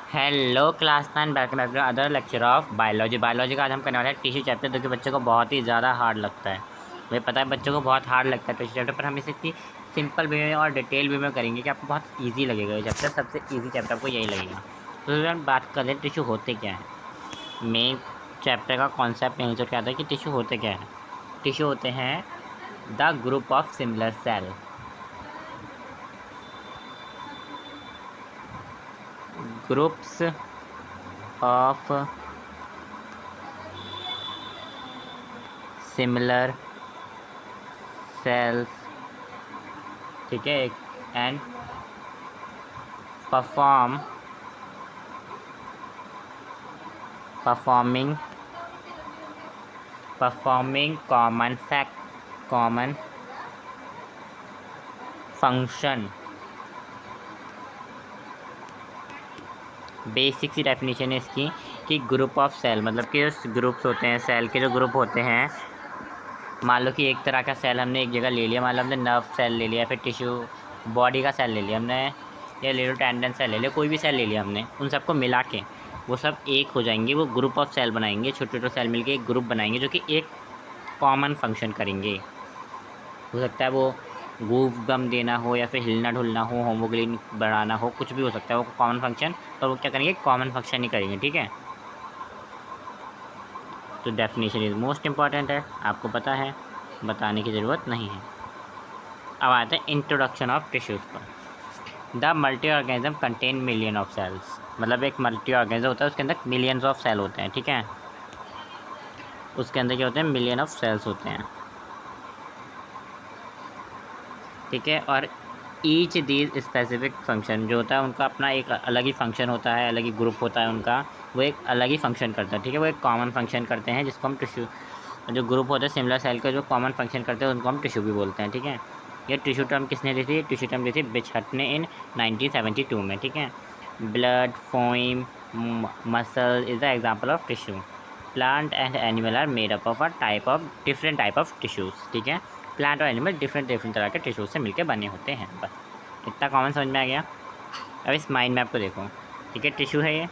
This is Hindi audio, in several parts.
Hello class 9 welcome back to other lecture of biology का आज हम करने वाले हैं टिश्यू चैप्टर, जो कि बच्चों को बहुत ही ज़्यादा हार्ड लगता है। मुझे पता है बच्चों को बहुत हार्ड लगता है टिश्यू चैप्टर, पर हम इसे इतनी सिंपल वे में और डिटेल वे में करेंगे कि आपको बहुत ईजी लगेगा। ये चैप्टर सबसे ईजी चैप्टर आपको यही लगेगा। तो हम बात करें टिश्यू होते क्या है। मेन चैप्टर का कॉन्सेप्ट यहीं से क्या आता है कि टिश्यू होते क्या है। टिश्यू होते हैं the group of similar cell, groups of similar cells, ठीक है, and performing common function. Basic सी डेफिनेशन है इसकी कि ग्रुप ऑफ सेल मतलब कि जो ग्रुप्स होते हैं, सेल के जो ग्रुप होते हैं। मान लो कि एक तरह का सेल हमने एक जगह ले लिया, मान लो हमने नर्व सेल ले लिया, फिर टिश्यू बॉडी का सेल ले लिया हमने, या ले लो टेंडन सेल ले लिया, कोई भी सेल ले लिया हमने, उन सबको मिला के वो सब एक हो जाएंगे, वो ग्रुप ऑफ सेल बनाएंगे। छोटे छोटे सेल मिलके एक ग्रुप बनाएंगे जो कि एक कॉमन फंक्शन करेंगे। हो सकता है वो गूफ गम देना हो, या फिर हिलना ढुलना हो, होमोग्लोबिन बढ़ाना हो, कुछ भी हो सकता है वो कॉमन फंक्शन। और वो क्या करेंगे, कॉमन फंक्शन ही करेंगे, ठीक है। तो डेफिनेशन इज मोस्ट इम्पॉर्टेंट है, आपको पता है, बताने की ज़रूरत नहीं है। अब आते हैं इंट्रोडक्शन ऑफ टिश्यूज़ पर। The multi organism contain million of cells, मतलब एक मल्टी ऑर्गेनिज्म होता है, उसके अंदर मिलियंस ऑफ सेल होते हैं, ठीक है। उसके अंदर क्या होते हैं, मिलियन ऑफ सेल्स होते हैं, ठीक है। और ईच दीज स्पेसिफिक फंक्शन जो होता है उनका अपना एक अलग ही फंक्शन होता है, अलग ही ग्रुप होता है उनका, वो एक अलग ही फंक्शन करता है, ठीक है। वो एक कॉमन फंक्शन करते हैं जिसको हम टिश्यू, जो ग्रुप होता है सिमिलर सेल का जो कॉमन फंक्शन करते हैं उनको हम टिश्यू भी बोलते हैं, ठीक है। ये टिश्यू टर्म किसने दी थी, टिश्यू टर्म दी थी बिचहट ने इन 1972 में, ठीक है। Blood foam muscle is the example of tissue. Plant and animal are made up of a different type of tissues, ठीक है। प्लांट और एनिमल डिफरेंट तरह के टिश्यूज से मिलकर बने होते हैं। बस इतना कॉमन समझ में आ गया। अब इस माइंड मैप को देखो, ठीक है। टिश्यू है ये,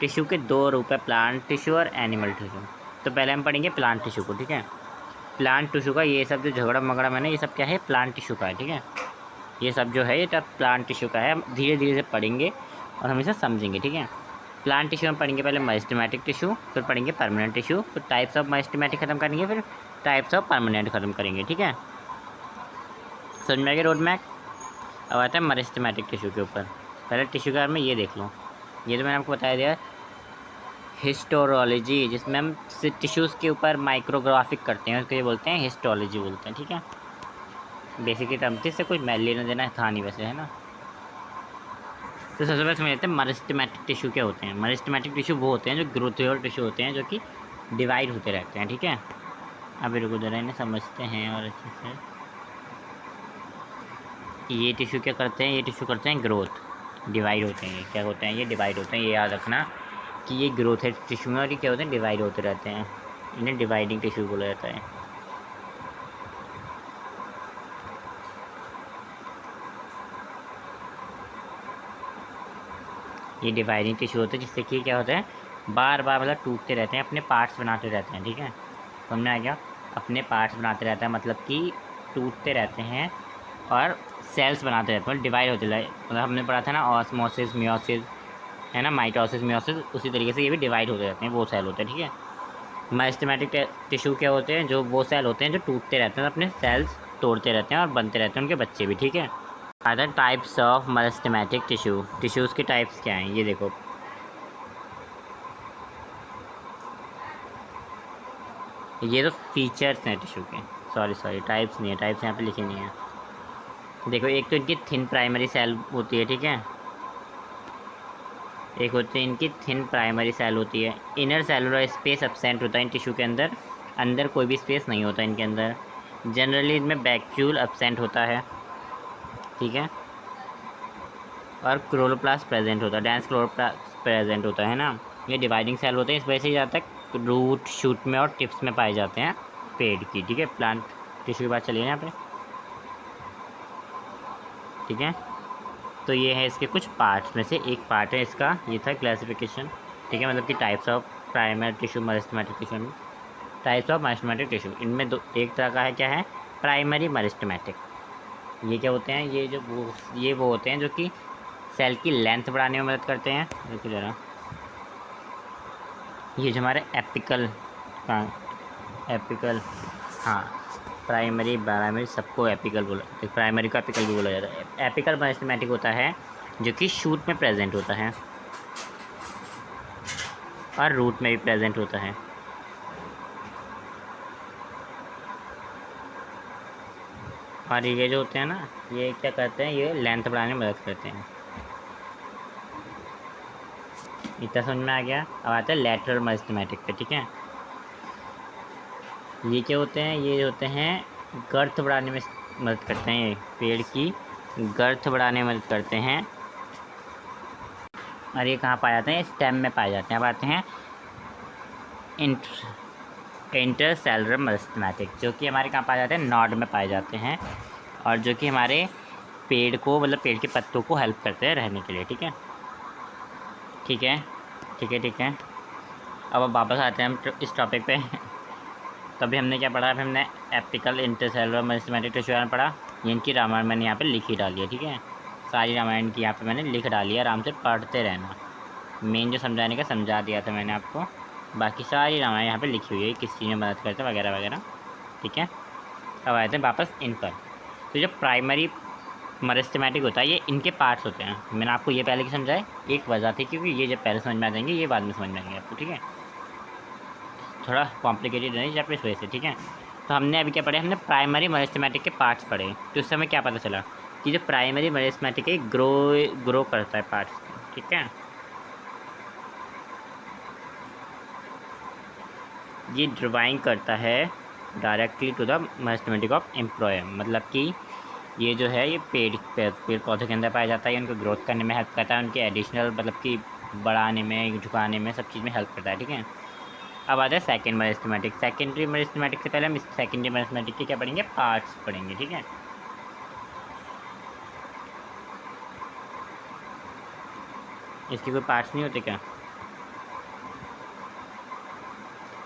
टिश्यू के दो रूप है, प्लांट टिश्यू और एनिमल टिश्यू। तो पहले हम पढ़ेंगे प्लांट टिश्यू को, ठीक है। प्लांट टिश्यू का ये सब जो झगड़ा मगड़ा मैंने, ये सब क्या है, प्लांट टिश्यू का है, ठीक है। ये सब जो है ये सब प्लांट टिश्यू का है। हम धीरे धीरे से पढ़ेंगे और हम इसे समझेंगे, ठीक है। प्लांट टिश्यू में पढ़ेंगे पहले मेरिस्टेमेटिक टिश्यू, फिर पढ़ेंगे परमानेंट टिश्यू, फिर टाइप्स ऑफ मेरिस्टेमेटिक खत्म करेंगे, फिर टाइप्स ऑफ परमानेंट खत्म करेंगे, ठीक है। समझ में आ गया रोड मैप। अब आता है मेरिस्टेमेटिक टिश्यू के ऊपर। पहले टिश्यू के बारे में ये देख लो, ये तो मैंने आपको बताया दिया हिस्टोरोलॉजी, जिसमें हम टिश्यूज़ के ऊपर माइक्रोग्राफिक करते हैं, उसको ये बोलते हैं हिस्टोलॉजी बोलते हैं, ठीक है। बेसिकली टर्म थी, इससे कुछ लेना देना था नहीं वैसे, है ना। तो सबसे पहले समझ लेते हैं मेरिस्टेमेटिक टिश्यू क्या होते हैं। मेरिस्टेमेटिक टिश्यू वो होते हैं जो ग्रोथुलर टिश्यू होते हैं, जो कि डिवाइड होते रहते हैं, ठीक है। अभी रुको जरा इन्हें समझते हैं और अच्छे से। ये टिश्यू क्या करते हैं, ये टिश्यू करते हैं ग्रोथ, डिवाइड होते हैं। ये क्या होते हैं, ये डिवाइड होते हैं, ये याद रखना कि ये ग्रोथ है टिश्यू में, और ये क्या होते हैं, डिवाइड होते रहते हैं। इन्हें डिवाइडिंग टिश्यू बोला जाता है। ये डिवाइडिंग टिश्यू होते हैं, जिससे कि क्या होता है, बार बार मतलब टूटते रहते हैं, अपने पार्ट्स बनाते रहते हैं, ठीक है। समझ में आ गया, अपने पार्ट्स बनाते रहता है मतलब कि टूटते रहते हैं और सेल्स बनाते रहते हैं, मतलब डिवाइड होते रहते हैं। मतलब हमने पढ़ा था ना ऑस्मोसिस मियोसिस, है ना, माइटोसिस मियोसिस, उसी तरीके से ये भी डिवाइड होते रहते हैं, वो सेल होते हैं, ठीक है। मेरिस्टेमेटिक टिश्यू क्या होते हैं, जो वो सेल होते हैं जो टूटते रहते हैं, अपने सेल्स तोड़ते रहते हैं और बनते रहते हैं उनके बच्चे भी, ठीक है। Other types of meristematic tissue, tissues के टाइप्स क्या हैं ये देखो। ये तो फीचर्स हैं टिश्यू के, सॉरी टाइप्स नहीं है, टाइप्स यहाँ पे लिखे नहीं है। देखो एक तो इनकी थिन प्राइमरी सेल होती है, ठीक है। एक होती है इनकी थिन प्राइमरी सेल होती है। इनर सेलुलर स्पेस एब्सेंट होता है इन टिश्यू के अंदर, अंदर कोई भी स्पेस नहीं होता इनके अंदर। जनरली इनमें वैक्यूल एब्सेंट होता है, ठीक है। और क्लोरोप्लास्ट प्रेजेंट होता है, डेंस क्लोरोप्लास्ट प्रेजेंट होता है ना। ये डिवाइडिंग सेल होते हैं, इस वजह से ज़्यादा तक रूट शूट में और टिप्स में पाए जाते हैं पेड़ की, ठीक है। प्लांट टिश्यू की बात चलिए यहाँ पे, ठीक है। तो ये है इसके कुछ पार्ट्स में से एक पार्ट है इसका, ये था क्लासिफिकेशन, ठीक है, मतलब कि types of primary tissue meristematic tissue में टाइप्स ऑफ मेरिस्टेमेटिक टिश्यू, इनमें दो एक तरह का है, क्या है, प्राइमरी मेरिस्टेमेटिक। ये क्या होते हैं, ये वो होते हैं जो कि सेल की लेंथ बढ़ाने में मदद करते हैं। देखो ज़रा, ये जो हमारे एपिकल का एपिकल, हाँ, प्राइमरी सबको एपिकल बोला, प्राइमरी को एपिकल भी बोला जाता है। एपिकल मेरिस्टेमेटिक होता है जो कि शूट में प्रेजेंट होता है और रूट में भी प्रेजेंट होता है। और ये जो होते हैं ना, ये क्या करते हैं, ये लेंथ बढ़ाने में मदद करते हैं। इतना समझ में आ गया। अब आते हैं लैटरल मेरिस्टेमेटिक पे, ठीक है। ये क्या होते हैं, ये होते हैं गर्थ बढ़ाने में मदद करते हैं, ये पेड़ की गर्थ बढ़ाने में मदद करते हैं। और ये कहाँ पाए जाते हैं, स्टेम में पाए जाते हैं। अब आते हैं इंटरसेलुलर मेरिस्टेमेटिक, जो कि हमारे कहाँ पाए जाते हैं, नॉड में पाए जाते हैं, और जो कि हमारे पेड़ को, मतलब पेड़ के पत्तों को हेल्प करते हैं रहने के लिए, ठीक है, ठीक है, ठीक है, ठीक है। अब वापस आते हैं हम इस टॉपिक पे। तभी हमने क्या पढ़ा, अभी हमने एपिकल इंटरसेलुलर मेरिस्टेमेटिक टिश्यू पढ़ा। ये इनकी रामायण मैंने यहाँ पे लिख ही डाली है, ठीक है, सारी रामायण की यहाँ पे मैंने लिख डाली है, आराम से पढ़ते रहना। मेन जो समझाने का समझा दिया था मैंने आपको, बाकी सारी रामायण यहाँ पे लिखी हुई है, किस चीज़ में मदद करते हैं वगैरह वगैरह, ठीक है। अब आते हैं वापस इन पर। तो जो प्राइमरी मेरिस्टेमेटिक होता है, ये इनके पार्ट्स होते हैं। मैंने आपको ये पहले की समझाए, एक वजह थी, क्योंकि ये जब पहले समझ में आ जाएंगे, ये बाद में समझ में आएंगे आपको, ठीक है, थोड़ा कॉम्प्लिकेटेड नहीं जब इस वजह से, ठीक है। तो हमने अभी क्या पढ़े, हमने प्राइमरी मेरिस्टेमेटिक के पार्ट्स पढ़े। तो उस समय क्या पता चला कि जो प्राइमरी मेरिस्टेमेटिक है ग्रो करता है पार्ट्स, ठीक है। ये ड्राइंग करता है directly to the meristematic of एम्प्लॉयम, मतलब कि ये जो है, ये पेड़ पौधे के अंदर पाया जाता है, उनको ग्रोथ करने में हेल्प करता है, उनके एडिशनल मतलब कि बढ़ाने में, झुकाने में, सब चीज़ में हेल्प करता है, ठीक है। अब आता है सेकेंड मेरिस्टेमेटिक। सेकेंडरी मेरिस्टेमेटिक से पहले हम सेकेंडरी मेरिस्टेमेटिक के क्या पढ़ेंगे, पार्ट्स पढ़ेंगे, ठीक है। इसके कोई पार्ट्स नहीं होते क्या।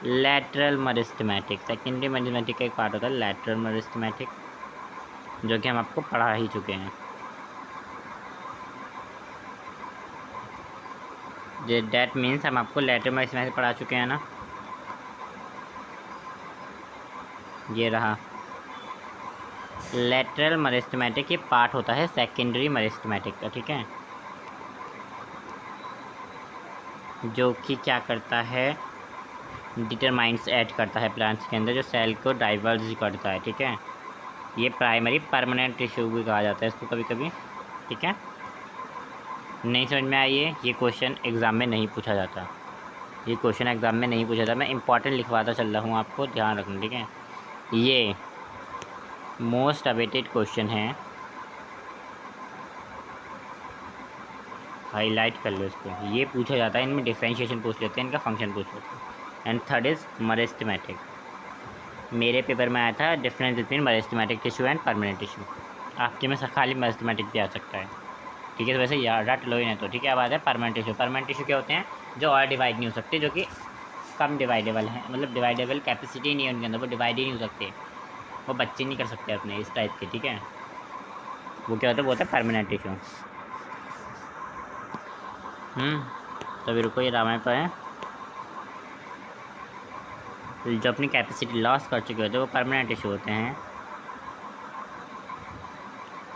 लैटरल मेरिस्टेमेटिक, सेकेंडरी मेरिस्टेमेटिक का एक पार्ट होता है लैटरल मेरिस्टेमेटिक, जो कि हम आपको पढ़ा ही चुके हैं। डैट मीन्स हम आपको लैटरल मेरिस्टेमेटिक पढ़ा चुके हैं ना, ये रहा लैटरल मेरिस्टेमेटिक, ये पार्ट होता है सेकेंडरी मेरिस्टेमेटिक का, ठीक है, जो कि क्या करता है, डिटरमाइंस ऐड करता है प्लांट्स के अंदर, जो सेल को डाइवर्ज करता है, ठीक है। ये प्राइमरी परमानेंट टिश्यू भी कहा जाता है इसको कभी कभी, ठीक है। नहीं समझ में आई है, ये क्वेश्चन एग्ज़ाम में नहीं पूछा जाता, ये क्वेश्चन एग्ज़ाम में नहीं पूछा था, मैं इंपॉर्टेंट लिखवाता चल रहा हूँ, आपको ध्यान रखना, ठीक है। ये मोस्ट अवेटेड क्वेश्चन है, हाईलाइट कर लो इसको, ये पूछा जाता है, इनमें डिफ्रेंशिएशन पूछ लेते हैं, इनका फंक्शन पूछ लेते हैं। And third is meristematic. मेरे पेपर में आया था difference between meristematic tissue and permanent tissue, आपके में खाली मेरिस्टेमेटिक भी आ सकता है, ठीक है, तो वैसे याद रट लो ही नहीं तो, ठीक है। अब आता है परमानेंट टिश्यू। परमानेंट टिश्यू क्या होते हैं, जो और डिवाइड नहीं हो सकते, जो कि कम डिवाइडेबल हैं, मतलब डिवाइडेबल कैपेसिटी नहीं है उनके अंदर, वो डिवाइड ही नहीं हो सकते, वो बच्चे नहीं कर सकते अपने इस टाइप के, ठीक है। वो क्या होता है, वो होता है परमानेंट टिश्यू। तभी रुको, ये रामायण पर है, जो अपनी कैपेसिटी लॉस कर चुके होते हैं वो परमानेंट टिश्यू होते हैं।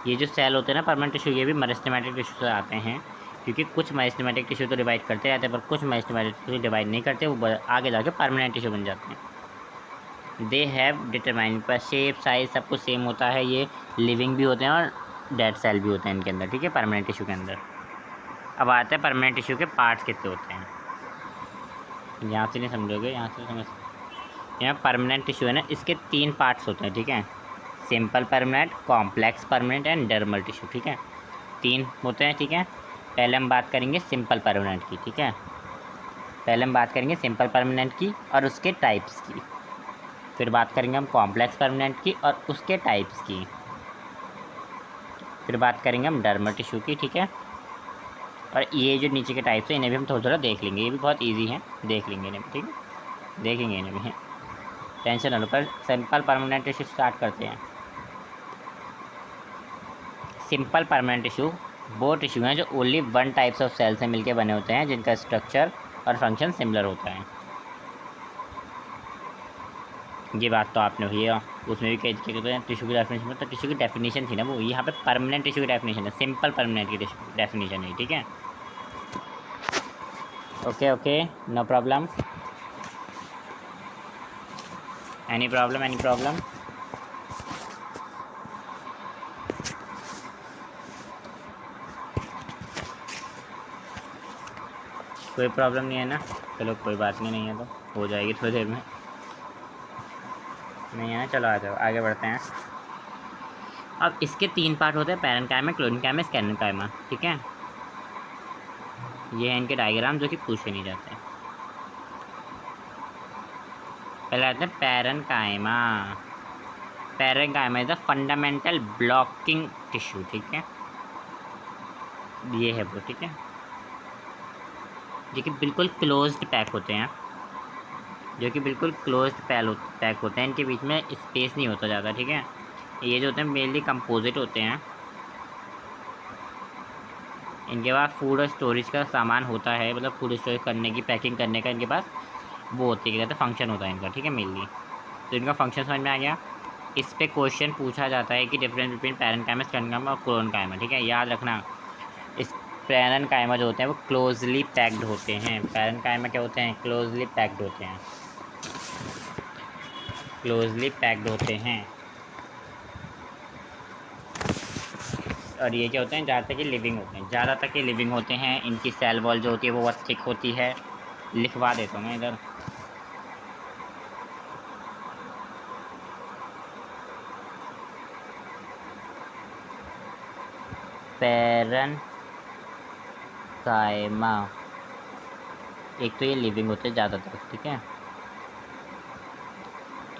ये जो सेल होते हैं ना परमानेंट टिश्यू, ये भी मेरिस्टेमेटिक टिश्यू से आते हैं, क्योंकि कुछ मेरिस्टेमेटिक टिश्यू तो डिवाइड करते रहते हैं, पर कुछ मेरिस्टेमेटिक टिश्यू डिवाइड नहीं करते, वो आगे जाके परमानेंट टिश्यू बन जाते हैं। दे हैव डिटरमाइन, पर शेप साइज सब कुछ सेम होता है, ये लिविंग भी होते हैं और डेड सेल भी होते हैं इनके अंदर, ठीक है, परमानेंट टिश्यू के अंदर। अब आते हैं परमानेंट टिश्यू के पार्ट्स कितने होते हैं, यहाँ से नहीं समझोगे, यहाँ से समझ। यहाँ परमानेंट टिश्यू है ना, इसके 3 पार्ट्स होते हैं, ठीक है, simple permanent, complex permanent and dermal tissue, ठीक है, 3 होते हैं, ठीक है। पहले हम बात करेंगे सिंपल परमानेंट की, ठीक है, पहले हम बात करेंगे सिंपल परमानेंट की और उसके टाइप्स की, फिर बात करेंगे हम कॉम्प्लेक्स परमानेंट की और उसके टाइप्स की, फिर बात करेंगे हम डर्मल टिश्यू की, ठीक है। और ये जो नीचे के टाइप्स हैं इन्हें भी हम थोड़ा थोड़ा देख लेंगे, ये भी बहुत ईजी हैं, देख लेंगे इन्हें भी, ठीक है, देखेंगे इन्हें भी, टेंशन ना लो। पर सिंपल परमानेंट टिश्यू स्टार्ट करते हैं। सिंपल परमानेंट टिश्यू वो टिश्यू हैं जो only one types of cell से मिलकर बने होते हैं, जिनका स्ट्रक्चर और फंक्शन सिमिलर होता है। ये बात तो आपने हुई है, उसमें भी क्या कहते हैं टिश्यू की डेफिनेशन, तो टिश्यू की डेफिनेशन थी ना वो, यहाँ पे परमानेंट टिश्यू की डेफिनेशन है, सिंपल परमानेंट की डेफिनेशन है, ठीक है। Okay okay, no problem, any problem, any problem. कोई प्रॉब्लम नहीं है ना, चलो कोई बात नहीं, नहीं है तो हो जाएगी थोड़ी देर में, नहीं है ना, चलो आ जाओ आगे बढ़ते हैं। अब इसके 3 पार्ट होते हैं, पैरेन्काइमा, क्लोरेन्काइमा, स्टेनोकाइमा, ठीक है। ये है इनके डायग्राम जो कि पूछे नहीं जाते हैं। पहले आते हैं parenchyma. Parenchyma is the fundamental blocking tissue, ठीक है, ये है वो, ठीक है, जो कि बिल्कुल क्लोज्ड पैक होते हैं, जो कि बिल्कुल क्लोज्ड पैक होते हैं, इनके बीच में स्पेस नहीं होता ज़्यादा, ठीक है। ये जो होते हैं मेनली कंपोजिट होते हैं, इनके पास फूड और स्टोरेज का सामान होता है, मतलब फूड स्टोरेज करने की, पैकिंग करने का इनके पास वो होती है, क्या कहते हैं, फंक्शन होता है इनका, ठीक है, मेनली। तो इनका फंक्शन समझ में आ गया। इस पे क्वेश्चन पूछा जाता है कि डिफरेंस बिटवीन पैरेन्काइमा, स्टेनोकाइमा और क्लोरेन्काइमा, ठीक है, याद रखना। इस पैरेन्काइमा जो होते हैं वो क्लोजली पैक्ड होते हैं, पैरेन्काइमा क्या होते हैं, क्लोजली पैक्ड होते हैं, क्लोजली पैक्ड होते हैं। और ये क्या होते हैं, जहाँ तक ये लिविंग होते हैं, ज़्यादा तक ये लिविंग होते हैं, इनकी सेल वॉल जो होती है वो बहुत थिक होती है, लिखवा देता हूँ मैं इधर। पैरेन्काइमा, एक तो ये लिविंग होते हैं ज़्यादातर, ठीक है,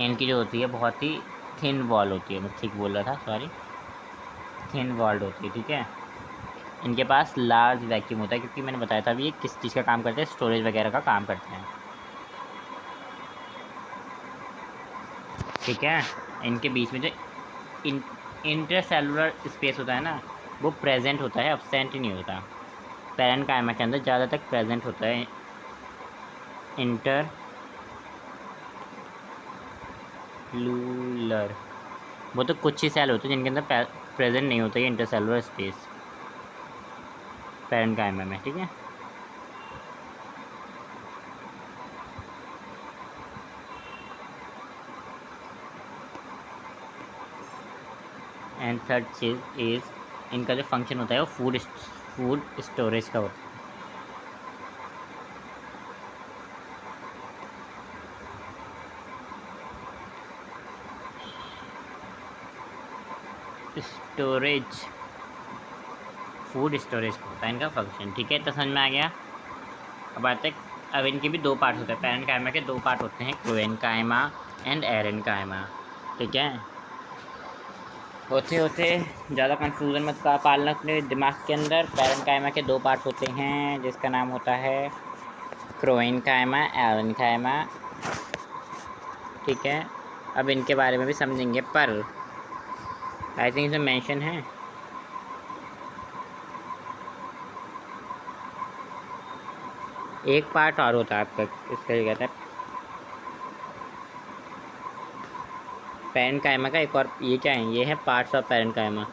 इनकी जो होती है बहुत ही थिन वॉल होती है, मैं ठीक बोल रहा था, सॉरी, थिन वॉल्ड होती है, ठीक है। इनके पास लार्ज वैक्यूम होता है, क्योंकि मैंने बताया था अभी ये किस चीज़ का काम करते हैं, स्टोरेज वगैरह का काम करते हैं, ठीक है। इनके बीच में जो इंटरसेलुलर स्पेस होता है ना, वो प्रेजेंट होता है, अब्सेंट नहीं होता। पैरेन्काइमा के अंदर ज़्यादा तक प्रेजेंट होता है इंटरलूलर, वो तो कुछ ही सेल होते हैं जिनके अंदर प्रेजेंट नहीं होता ये इंटरसेलुलर स्पेस पैरेन्काइमा में, ठीक है। एंड थर्ड चीज़ इज़ इनका जो फंक्शन होता है वो फूड स्टोरेज का होता है, स्टोरेज, फूड स्टोरेज का होता है इनका फंक्शन, ठीक है, तो समझ में आ गया। अब आते हैं, अब इनके भी 2 पार्ट होते हैं, पैरेन्काइमा के 2 पार्ट होते हैं, क्लोएन्काइमा एंड एरेन्काइमा, ठीक है। होते होते ज़्यादा कंफ्यूजन मत पालना अपने दिमाग के अंदर। पैरेन्काइमा के 2 पार्ट होते हैं, जिसका नाम होता है क्लोएन्काइमा, एरेन्काइमा, ठीक है। अब इनके बारे में भी समझेंगे, पर आई थिंक इसमें मेंशन है, एक पार्ट और होता है आपका, इसका क्या कहते हैं, पैरेन्काइमा का एक और, ये क्या है, ये है पार्ट्स ऑफ पैरेन्काइमा,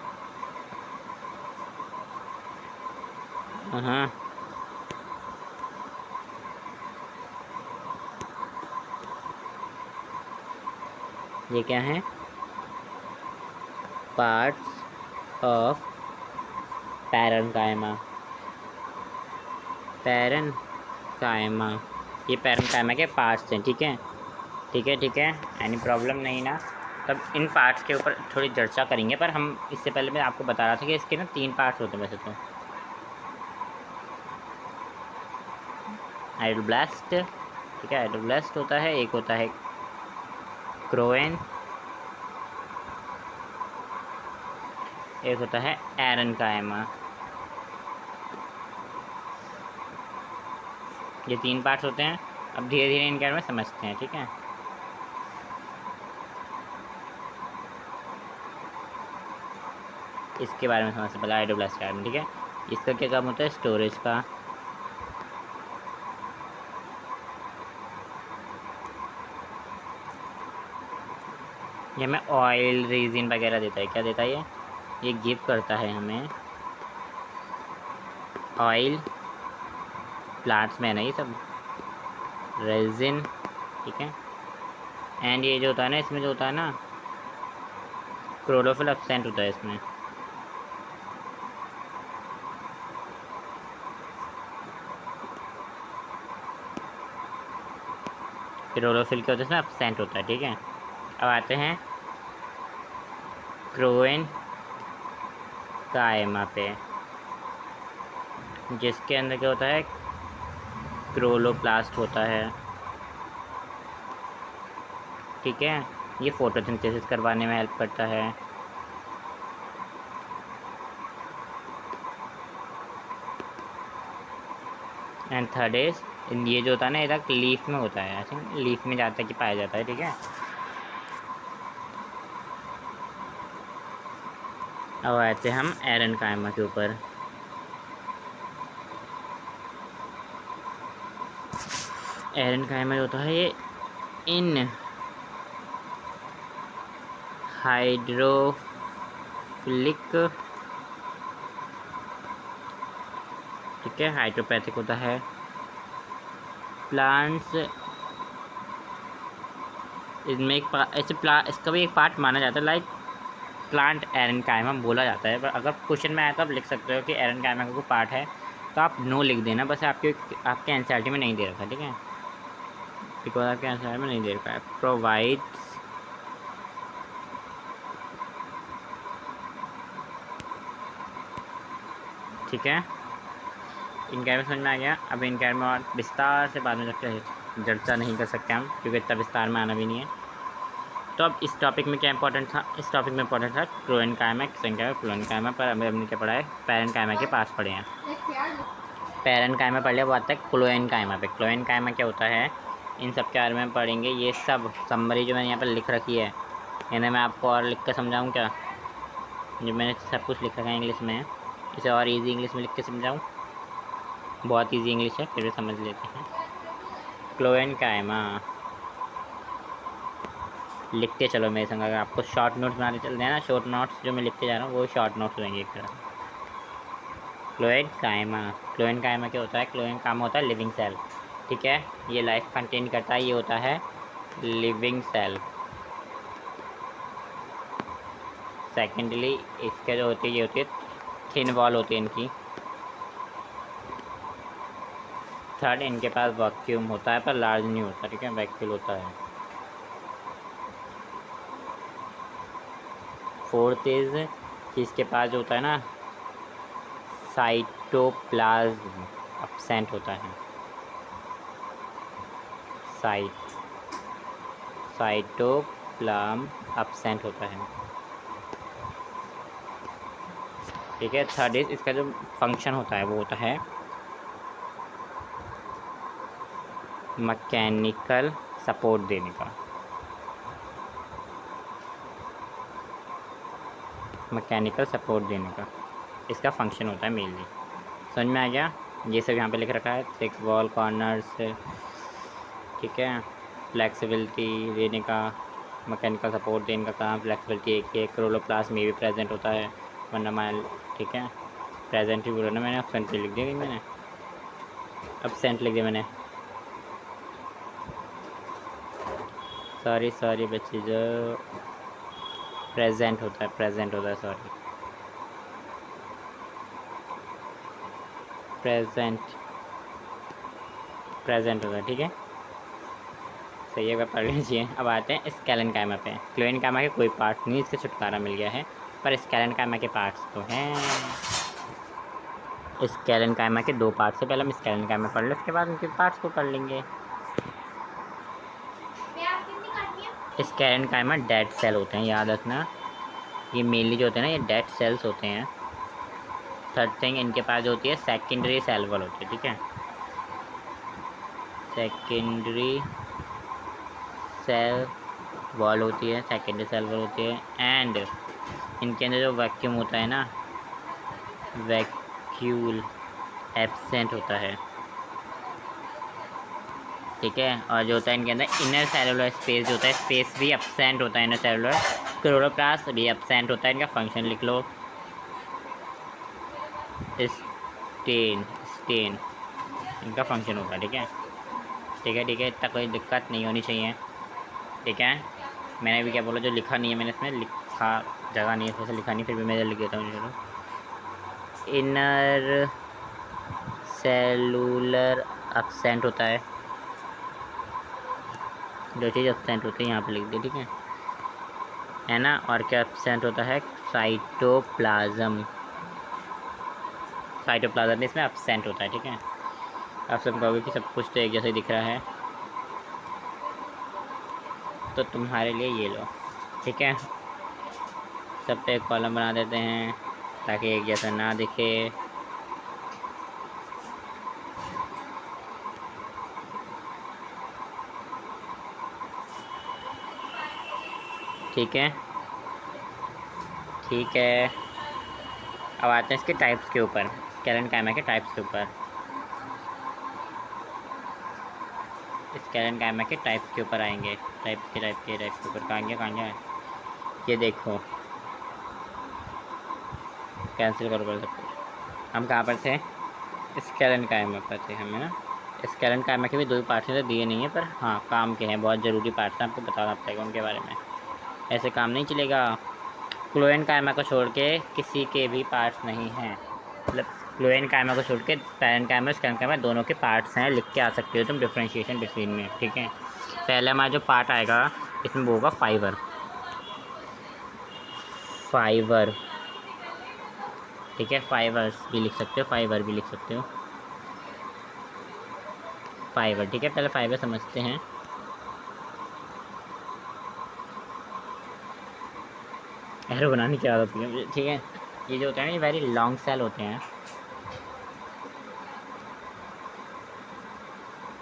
हाँ, ये क्या है, पार्ट्स ऑफ पैरेन्काइमा, पैरेन्काइमा, ये पैरेन्काइमा के पार्ट्स हैं, ठीक है, ठीक है, ठीक है, एनी प्रॉब्लम नहीं ना। तब इन पार्ट्स के ऊपर थोड़ी चर्चा करेंगे, पर हम इससे पहले मैं आपको बता रहा था कि इसके ना 3 पार्ट्स होते हैं वैसे तो, हाइड्रोब्लास्ट, ठीक है, हाइड्रोब्लास्ट होता है, एक होता है क्रोएन, एक होता है एरेनकाइमा। ये 3 पार्ट्स होते हैं। अब धीरे धीरे इनके बारे में समझते हैं, ठीक है। इसके बारे में समझते पहले हाइड्रोब्लास्ट के बारे में, ठीक है। इसका क्या काम होता है? स्टोरेज का। ये हमें ऑयल, रेजिन वगैरह देता है। क्या देता है ये गिव करता है हमें ऑयल, प्लांट्स में है ना ये सब, रेजिन, ठीक है। एंड ये जो होता है ना, इसमें जो होता है ना, क्लोरोफिल एब्सेंट होता है इसमें। क्लोरोफिल क्या होता है? इसमें एब्सेंट होता है, ठीक है। अब आते हैं क्लोएन कायमा पे, जिसके अंदर क्या होता है? क्लोरोप्लास्ट होता है, ठीक है। ये फोटोसिंथेसिस करवाने में हेल्प करता है। एंड थर्ड इज, ये जो होता है ना, ये लीफ में होता है, आई थिंक लीफ में जाता है कि पाया जाता है, ठीक है। अब आते हैं हम एरेनकाइमा के ऊपर। एरेनकाइमा जो होता है ये इन हाइड्रोफिलिक, ठीक है, हाइड्रोपैथिक होता है। प्लांट्स इसमें एक ऐसे इसका भी एक पार्ट माना जाता है, लाइक प्लांट एरेनकाइमा बोला जाता है। पर अगर क्वेश्चन में आया तो आप लिख सकते हो कि एरेनकाइमा का कोई पार्ट है, तो आप नो लिख देना, बस आपके एनसीईआरटी में नहीं दे रखा, ठीक है, बिकॉज आपके एनसीईआरटी में नहीं दे रखा है। प्रोवाइड्स ठीक है, इनके बारे में समझ में आ गया। अब इनके बारे में और विस्तार से बाद में चर्चा नहीं कर सकते हम, क्योंकि इतना विस्तार में आना भी नहीं है। तो अब इस टॉपिक में क्या इंपॉर्टेंट था? इस टॉपिक में इंपॉर्टेंट था क्लोएनकाइमा, किसनकाइमा, क्लोएनकाइमा। पर अभी हमने क्या पढ़ा है? पैरेनकाइमा के पास पढ़े हैं। पैरेनकाइमा पढ़ लिया, बात है क्लोएनकाइमा पे। क्लोएनकाइमा क्या होता है, इन सब के बारे में पढ़ेंगे। ये सब समरी जो मैंने यहाँ पर लिख रखी है, इन्हें मैं आपको और लिख कर समझाऊँ क्या? जो मैंने सब कुछ लिख रखा है इंग्लिश में, इसे और इजी इंग्लिश में लिख के समझाऊँ? बहुत इजी इंग्लिश है, फिर भी समझ लेते हैं। क्लोएनकाइमा लिखते चलो मेरे संग। अगर आपको शॉर्ट नोट्स बनाने चलते हैं ना, शॉर्ट नोट्स जो मैं लिखते जा रहा हूँ वो शॉर्ट नोट्स रहेंगे एक तरह। क्लोएनकाइमा, क्लोएनकाइमा क्या होता है? क्लोएनकाइमा होता है लिविंग सेल, ठीक है। ये लाइफ कंटेन करता है, ये होता है लिविंग सेल। सेकेंडली इसके जो होती है, ये होती है थिन वॉल होती है इनकी। थर्ड, इनके पास वैक्यूम होता है, पर लार्ज नहीं होता, ठीक है, वैक्यूल होता है। फोर्थ इज कि इसके पास जो होता है ना, साइटोप्लाज्म एब्सेंट होता है। साइटोप्लाज्म एब्सेंट होता है, ठीक है। थर्ड इज इसका जो फंक्शन होता है वो होता है मैकेनिकल सपोर्ट देने का। मैकेनिकल सपोर्ट देने का इसका फंक्शन होता है मेनली। समझ में आ गया? ये सब यहाँ पे लिख रखा है, थिक वॉल, कॉर्नर्स, ठीक है, फ्लेक्सिबिलिटी देने का, मैकेनिकल सपोर्ट देने का काम। फ्लेक्सिबिलिटी एक क्लोरोप्लास्ट में भी प्रेजेंट होता है, वरना माइल, ठीक है। प्रेजेंट ही बोला ना मैंने, एब्सेंट लिख दिया मैंने, एब्सेंट लिख दिया मैंने, सॉरी बच्चे, जो प्रेजेंट होता है, सॉरी, प्रेजेंट होता है, ठीक है, सही है, पढ़ लीजिए। अब आते हैं स्केलेनकाइमा पे। क्लोएनकाइमा के कोई पार्ट नहीं, इससे छुटकारा मिल गया है, पर स्केलेनकाइमा के पार्ट्स तो हैं। स्केलेनकाइमा के 2 पार्ट्स है, पहले हम स्केलेनकाइमा पढ़ लें, उसके बाद उनके पार्ट्स को पढ़ लेंगे। स्केलेनकाइमा डेड सेल होते हैं, याद रखना, ये मेनली जो होते हैं ना, ये डेड सेल्स होते हैं। थर्ड थिंग इनके पास जो होती है सेकेंडरी सेल वॉल होती है, ठीक है, सेकेंडरी सेल वॉल होती है, सेकेंडरी सेल वॉल होती है। एंड इनके अंदर जो वैक्यूम होता है ना, वैक्यूल एब्सेंट होता है, ठीक है। और जो होता है इनके अंदर इनर सेलुलर स्पेस जो होता है, स्पेस भी एब्सेंट होता है, इनर सेलुलर क्लोरोप्लास्ट भी एब्सेंट होता है। इनका फंक्शन लिख लो, स्टेन स्टेन इनका फंक्शन होगा, ठीक है, ठीक है, ठीक है, इतना कोई दिक्कत नहीं होनी चाहिए, ठीक है। मैंने भी क्या बोला, जो लिखा नहीं है मैंने, इसमें लिखा जगह नहीं है, इसमें से लिखा नहीं, फिर भी मैं लिख देता हूँ। चलो, इनर सेलुलर एब्सेंट होता है, जो चीज़ एब्सेंट होती है यहाँ पे लिख दी, ठीक है ना। और क्या एब्सेंट होता है, साइटोप्लाज्म, साइटोप्लाज्म इसमें एब्सेंट होता है, ठीक है। आप सब कहोगे कि सब कुछ तो एक जैसे दिख रहा है, तो तुम्हारे लिए ये लो, ठीक है। सब पे एक कॉलम बना देते हैं ताकि एक जैसा ना दिखे। ठीक है, ठीक है। अब आते हैं इसके टाइप्स के ऊपर, स्केलेनकाइमा के टाइप्स के ऊपर, स्केलेनकाइमा के टाइप्स के ऊपर आएंगे, टाइप्स के ऊपर कहाँ गया, ये देखो, कैंसिल करो कर सब कुछ। हम कहाँ पर थे, स्केलेनकाइमा पर थे हमें ना। स्केलेनकाइमा के भी दो पार्ट्स हैं, तो दिए नहीं है, पर हाँ काम के हैं, बहुत ज़रूरी पार्ट्स हैं, आपको बताना पड़ेगा उनके बारे में, ऐसे काम नहीं चलेगा। क्लोएनकाइमा को छोड़ के किसी के भी पार्ट्स नहीं हैं, मतलब क्लोएनकाइमा को छोड़ के पैरेन्काइमा स्केलेनकाइमा दोनों के पार्ट्स हैं, लिख के आ सकते हो तुम डिफ्रेंशिएशन बिटवीन में, ठीक है। पहले हमारा जो पार्ट आएगा इसमें वो होगा फाइबर, फाइबर, ठीक है, फाइबर्स भी लिख सकते हो, फाइबर भी लिख सकते हो, फाइबर, ठीक है। पहले फाइबर समझते हैं। एरो बनाने की आदत है, ठीक है। ये जो होता है ना, ये वेरी लॉन्ग सेल होते हैं,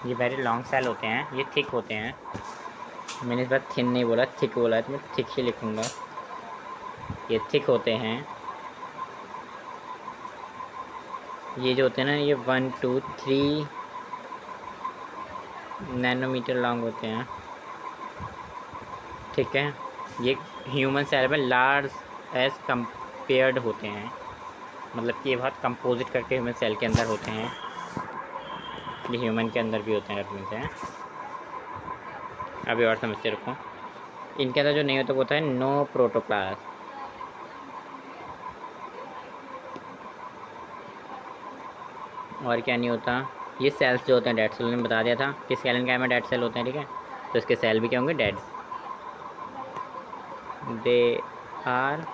ये वेरी लॉन्ग सेल होते हैं, ये थिक होते हैं। मैंने इस बार थिन नहीं बोला, थिक बोला है, तो मैं थिक ही लिखूँगा। ये थिक होते हैं, ये जो होते हैं ना, ये 1 2 3 नैनोमीटर लॉन्ग होते हैं, ठीक है। ये ह्यूमन सेल में लार्ज एज कंपेयर्ड होते हैं, मतलब कि ये बहुत कंपोजिट करके ह्यूमन सेल के अंदर होते हैं, ये ह्यूमन के अंदर भी होते हैं रेफरेंस हैं। अभी और समझते रखो, इनके अंदर जो नहीं होता वो होता है नो प्रोटोप्लास्ट, और क्या नहीं होता, ये सेल्स जो होते हैं डेड सेल, ने बता दिया था कि स्केलेनकाइमा डेड सेल होते हैं, ठीक है। तो इसके सेल भी क्या होंगे, dead, they are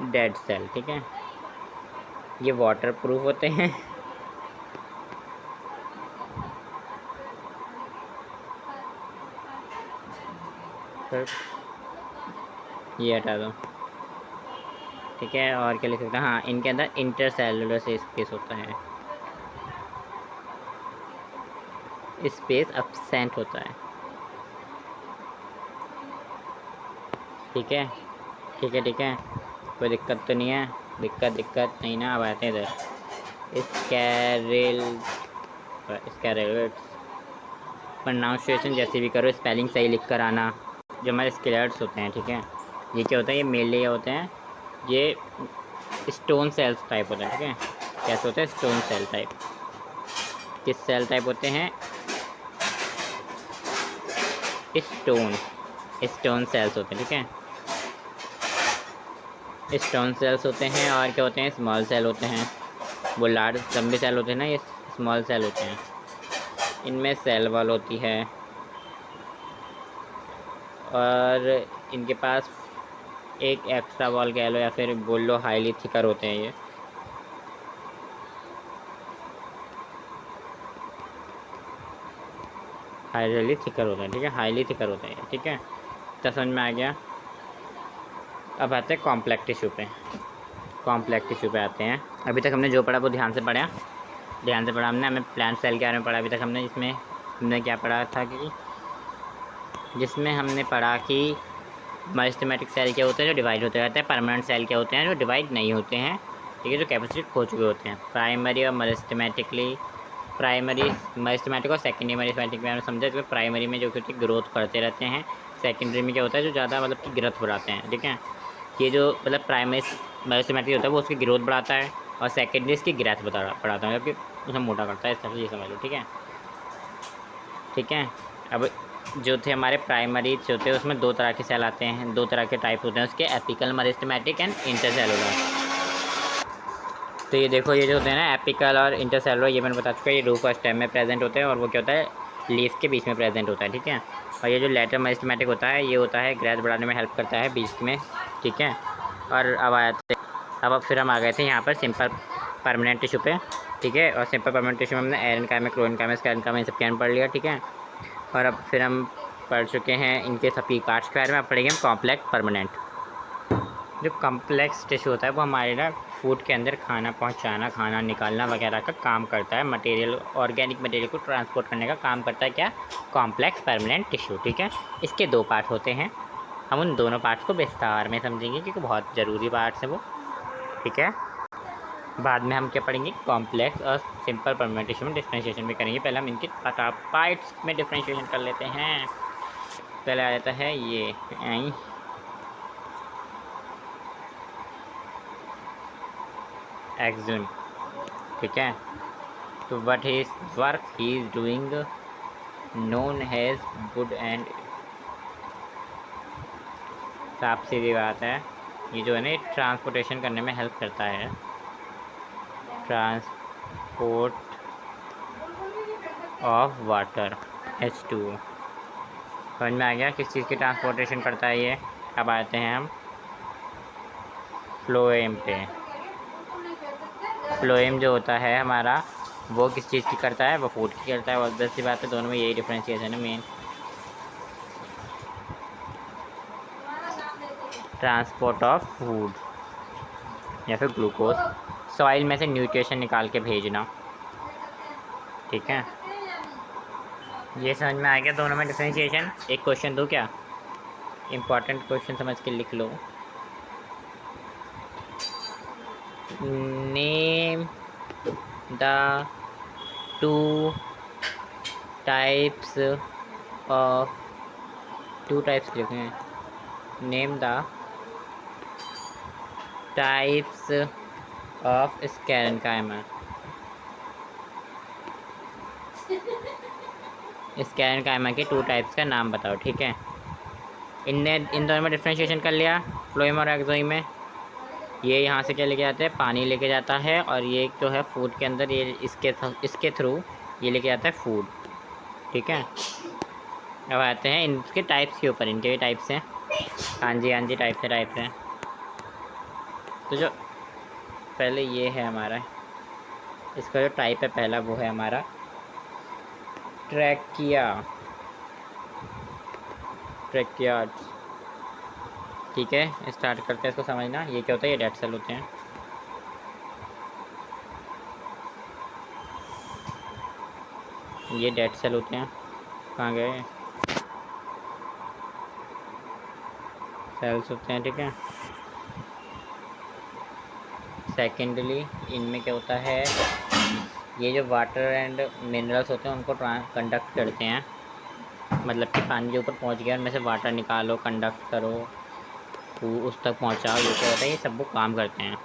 dead cell, ठीक है। ये वाटर प्रूफ होते हैं, ये हटा दो, ठीक है। और क्या लिख सकते हैं, हाँ इनके अंदर इंटर सेलुलर से स्पेस होता है, स्पेस एब्सेंट होता है, ठीक है, ठीक है, ठीक है, कोई दिक्कत तो नहीं है, दिक्कत नहीं ना। अब आते हैं इधर, स्कैरेल, स्कैरेल प्रोनाउंसिएशन जैसे भी करो, स्पेलिंग सही लिख कर आना। जो हमारे स्केलेट्स होते हैं, ठीक है, ये क्या होता है, ये मेनली होते हैं, ये स्टोन सेल्स टाइप होते हैं, ठीक है। कैसे होते हैं, स्टोन सेल टाइप, किस सेल टाइप होते हैं, स्टोन स्टोन सेल्स होते हैं, ठीक है, स्टोन सेल्स होते हैं। और क्या होते हैं, स्मॉल सेल होते हैं, वो लार्ज लंबे सेल होते हैं ना, ये स्मॉल सेल होते हैं। इनमें सेल वॉल होती है, और इनके पास एक एक्स्ट्रा वॉल कह लो, या फिर बोल लो हाईली थिकर होते हैं, ये हाईली थिकर होते हैं, ठीक है, हाईली थिकर होते हैं, ठीक है। तो समझ में आ गया। अब आते हैं कॉम्प्लेक्स टिश्यू पे। कॉम्प्लेक्स टिश्यू पे आते हैं। अभी तक हमने जो पढ़ा वो ध्यान से पढ़ा हमने। हमें प्लांट सेल के बारे में पढ़ा अभी तक हमने। इसमें हमने क्या पढ़ा था कि जिसमें हमने पढ़ा कि मेरिस्टेमेटिक सेल क्या होते हैं, जो डिवाइड होते रहते हैं। परमानेंट सेल क्या होते हैं, जो डिवाइड नहीं होते हैं, ठीक है, जो कैपेसिटी खो चुके होते हैं। प्राइमरी और मेरिस्टेमेटिकली, प्राइमरी मेरिस्टेमेटिक और सेकेंडरी मेरिस्टेमेटिक में हमने समझा कि प्राइमरी में जो होती है ग्रोथ करते रहते हैं। सेकेंडरी में क्या होता है, जो ज़्यादा मतलब कि ग्रोथ बढ़ाते हैं, ठीक है। ये जो मतलब प्राइमरी मेरिस्टेमेटिक होता है वो उसकी ग्रोथ बढ़ाता है, और सेकेंडरी इसकी ग्रोथ बढ़ाता है, मतलब कि उसे मोटा करता है। इस तरह से ये समझ लो, ठीक है। ठीक है, अब जो थे हमारे प्राइमरी जो थे उसमें दो तरह के सेल आते हैं, दो तरह के टाइप होते हैं उसके, एपिकल मेरिस्टेमेटिक एंड इंटरसेलुलर। तो ये देखो, ये जो होते हैं ना एपिकल और इंटरसेलुलर, ये मैंने बता चुका है, ये रूट और स्टेम में प्रेजेंट होते हैं, और वो क्या होता है, लीफ के बीच में प्रेजेंट होता है, ठीक है। और ये जो लेटर मेरिस्टेमेटिक होता है, ये होता है ग्रेथ बढ़ाने में हेल्प करता है बीच में, ठीक है। और अब फिर हम आ गए थे यहाँ पर सिंपल परमानेंट टिश्यू पे, ठीक है। और सिंपल परमानेंट टिश्यू में हमने एरन काइमा, क्लोरीन काइमा, स्कैरन काइमा, इन सब के पढ़ लिया, ठीक है। और अब फिर हम पढ़ चुके हैं इनके सभी पार्ट्स के बारे में। अब पढ़ेंगे हम कॉम्प्लेक्स परमानेंट। जो कॉम्प्लेक्स टिश्यू होता है वो हमारे ना फूड के अंदर खाना पहुंचाना, खाना निकालना वगैरह का काम करता है। मटेरियल, ऑर्गेनिक मटेरियल को ट्रांसपोर्ट करने का काम करता है क्या, कॉम्प्लेक्स परमानेंट टिश्यू, ठीक है। इसके दो पार्ट होते हैं। हम उन दोनों पार्ट्स को विस्तार में समझेंगे क्योंकि बहुत ज़रूरी पार्ट्स हैं वो, ठीक है। बाद में हम क्या पढ़ेंगे, कॉम्प्लेक्स और सिंपल परमानेंट टिश्यू में डिफ्रेंशिएशन भी करेंगे। पहले हम इनके पार्ट्स में डिफ्रेंशिएशन कर लेते हैं। पहले आ जाता है ये एक्सोन, ठीक है। तो what is work he is doing known has good and, साफ सीधी बात है। ये जो है ना ट्रांसपोर्टेशन करने में हेल्प करता है, ट्रांसपोर्ट ऑफ वाटर H2O। समझ में आ गया किस चीज़ की ट्रांसपोर्टेशन करता है ये। अब आते हैं हम फ्लोएम पे। फ्लोएम जो होता है हमारा वो किस चीज़ की करता है, वो फूड की करता है। और ऑब्वियस सी बात है, दोनों में यही डिफ्रेंशिएशन है मेन। ट्रांसपोर्ट ऑफ फूड या फिर ग्लूकोज, सॉइल में से न्यूट्रिशन निकाल के भेजना, ठीक है। ये समझ में आ गया दोनों में डिफ्रेंशिएशन। एक क्वेश्चन दूँ क्या, इम्पॉर्टेंट क्वेश्चन समझ के लिख लो। Name the two types of, two types लिखे हैं, name the types of sclerenchyma. Sclerenchyma के टू टाइप्स का नाम बताओ, ठीक है। इन दोनों में डिफ्रेंशिएशन कर लिया, फ्लोएम और एक्सोइम में। ये यहाँ से क्या लेके जाते हैं, पानी लेके जाता है, और ये जो है फूड के अंदर ये इसके थ्रू ये लेके जाता है फूड, ठीक है। अब आते हैं इनके टाइप्स के ऊपर, इनके भी टाइप्स हैं। हाँ जी टाइप्स हैं। तो जो पहले ये है हमारा, इसका जो टाइप है पहला वो है हमारा ट्रैकिया, ट्रैकियार्ड्स, ठीक है। स्टार्ट करते हैं इसको समझना। ये क्या होता है, ये डेड सेल होते हैं। ये डेड सेल होते हैं, कहाँ गए, सेल्स होते हैं, ठीक है। सेकेंडली इनमें क्या होता है, ये जो वाटर एंड मिनरल्स होते हैं उनको कंडक्ट करते हैं, मतलब कि पानी के ऊपर पहुंच गया उनमें से वाटर निकालो, कंडक्ट करो, उस तक पहुंचाओ, ये क्या होता है, ये सब वो काम करते हैं।